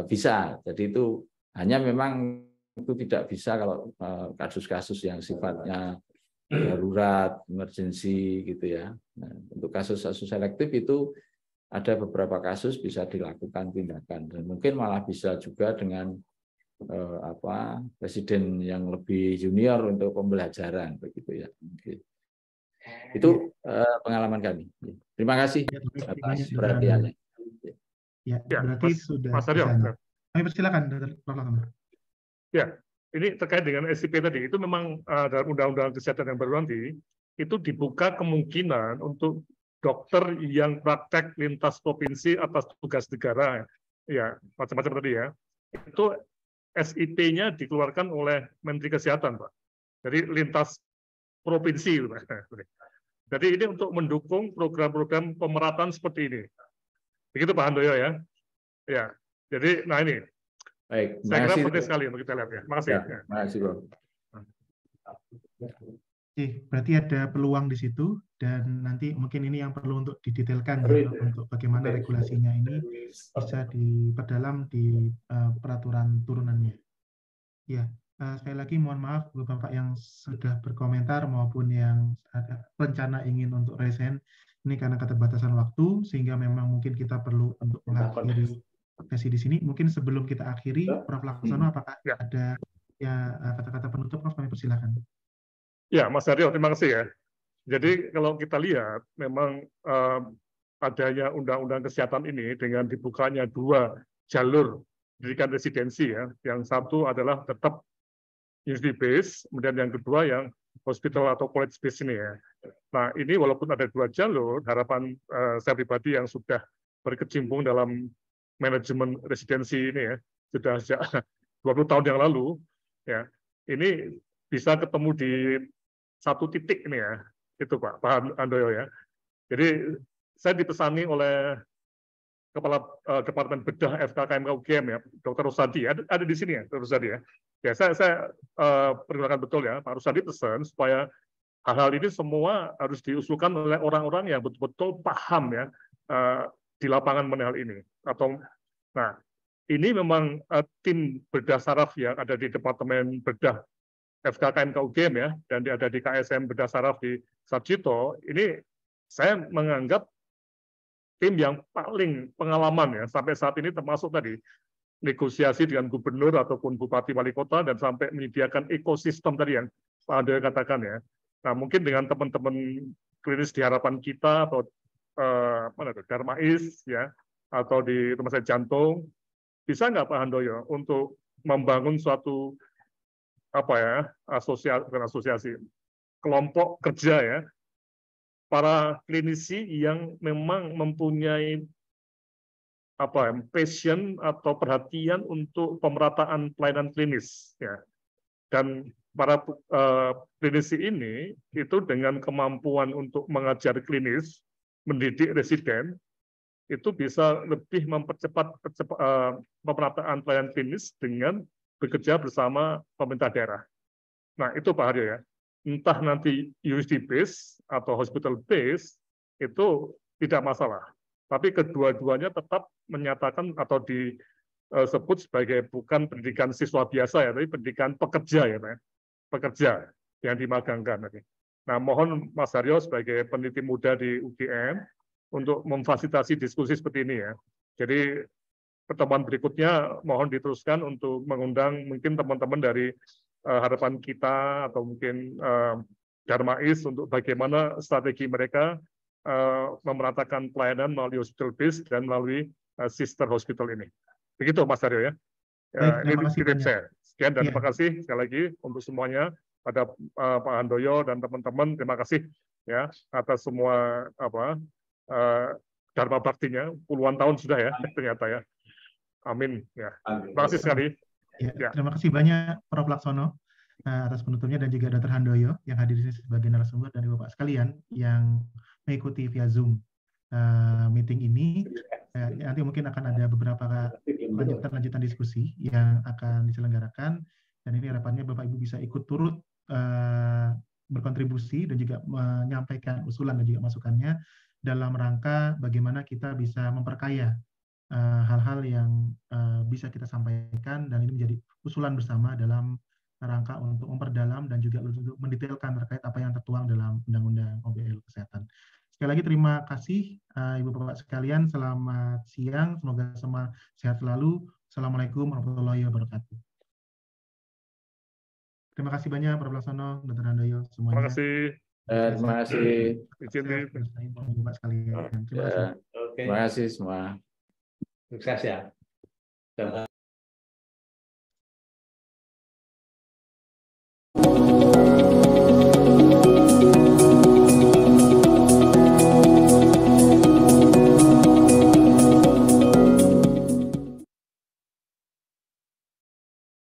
bisa. Jadi itu hanya memang itu tidak bisa kalau kasus-kasus yang sifatnya darurat, emergency gitu ya. Nah, untuk kasus-kasus selektif itu ada beberapa kasus bisa dilakukan tindakan, dan mungkin malah bisa juga dengan presiden yang lebih junior untuk pembelajaran begitu ya. Itu pengalaman kami. Terima kasih atas perhatiannya. Ya, berarti sudah Mas Aryo. Silakan, Ya, ini terkait dengan SIP tadi, itu memang dalam Undang-Undang Kesehatan yang baru nanti, itu dibuka kemungkinan untuk dokter yang praktek lintas provinsi atas tugas negara, ya macam-macam tadi ya, itu SIP-nya dikeluarkan oleh Menteri Kesehatan, Pak. Jadi lintas provinsi, Pak. Jadi ini untuk mendukung program-program pemerataan seperti ini. Begitu Pak Handoyo ya. Ya, jadi nah ini. Baik, saya kira penting sekali untuk kita lihat ya. Makasih. Ya, terima kasih, Bro. Oke, berarti ada peluang di situ, dan nanti mungkin ini yang perlu untuk didetailkan ya, untuk bagaimana regulasinya ini bisa diperdalam di peraturan turunannya. Ya, sekali lagi mohon maaf Bapak yang sudah berkomentar maupun yang ada rencana ingin untuk resign, Ini karena keterbatasan waktu, sehingga memang mungkin kita perlu untuk mengakhiri sesi di sini. Mungkin sebelum kita akhiri, Prof. Laksono, apakah ada ya kata-kata penutup, Prof? Kami persilakan. Ya, Mas Aryo, terima kasih ya. Jadi kalau kita lihat, memang adanya undang-undang kesehatan ini dengan dibukanya 2 jalur pendidikan residensi ya. Yang satu adalah tetap university base, kemudian yang kedua yang hospital atau college base ini ya. Nah, ini walaupun ada 2 jalur, harapan saya pribadi yang sudah berkecimpung dalam manajemen residensi ini ya, sudah sejak 20 tahun yang lalu, ya, ini bisa ketemu di satu titik ini ya, itu Pak Handoyo ya. Jadi saya dipesani oleh Kepala Departemen Bedah FKKMK UGM ya, Dr. Rusadi, ada di sini ya, Dr. Rusadi ya. Ya, saya perkenalkan betul ya, Pak Rusadi pesan supaya hal-hal ini semua harus diusulkan oleh orang-orang yang betul-betul paham ya di lapangan mengenai hal ini. Nah, ini memang tim bedah saraf yang ada di Departemen Bedah FKKMK UGM ya, dan ada di KSM Bedah Saraf di Sarjito, ini saya menganggap tim yang paling pengalaman ya, sampai saat ini termasuk tadi negosiasi dengan gubernur ataupun bupati wali kota dan sampai menyediakan ekosistem tadi yang Pak Handoyo katakan ya. Nah, mungkin dengan teman-teman klinis di harapan kita atau Darmais ya, atau di rumah sakit jantung, bisa nggak Pak Handoyo untuk membangun suatu asosiasi kelompok kerja ya, para klinisi yang memang mempunyai passion atau perhatian untuk pemerataan pelayanan klinis ya. Dan para klinisi ini itu dengan kemampuan untuk mengajar klinis, mendidik residen, itu bisa lebih mempercepat pemerataan pelayanan klinis dengan bekerja bersama pemerintah daerah. Nah, itu Pak Haryo ya. Entah nanti USD base atau hospital base itu tidak masalah. Tapi kedua-duanya tetap menyatakan atau disebut sebagai bukan pendidikan siswa biasa ya, tapi pendidikan pekerja ya, Pak. Pekerja yang dimagangkan. Nah, mohon Mas Haryo sebagai peneliti muda di UGM untuk memfasilitasi diskusi seperti ini ya. Jadi pertemuan berikutnya mohon diteruskan untuk mengundang mungkin teman-teman dari harapan kita atau mungkin Darmais untuk bagaimana strategi mereka memeratakan pelayanan melalui hospital base dan melalui sister hospital ini. Begitu Mas Haryo ya. Baik, terima kasih Ini banyak. saya. Sekian dan terima kasih sekali lagi untuk semuanya pada Pak Handoyo dan teman-teman. Terima kasih ya atas semua dharma baktinya, puluhan tahun sudah ya ternyata ya. Amin ya. Terima kasih sekali. Ya, terima kasih banyak Prof. Laksono atas penutupnya dan juga Dr. Handoyo yang hadir di sini sebagai narasumber dan Bapak sekalian yang mengikuti via Zoom meeting ini. Nanti mungkin akan ada beberapa lanjutan diskusi yang akan diselenggarakan dan ini harapannya Bapak Ibu bisa ikut turut berkontribusi dan juga menyampaikan usulan dan juga masukannya dalam rangka bagaimana kita bisa memperkaya hal-hal yang bisa kita sampaikan dan ini menjadi usulan bersama dalam rangka untuk memperdalam dan juga untuk mendetailkan terkait apa yang tertuang dalam Undang-Undang OBL Kesehatan. Sekali lagi terima kasih Ibu Bapak sekalian, selamat siang, semoga semua sehat selalu. Assalamualaikum warahmatullahi wabarakatuh. Terima kasih banyak Prof. Laksono, Dr. Handoyo semuanya. Terima kasih. Terima kasih. Bapak sekalian. Terima kasih. Terima kasih semua. Sukses ya.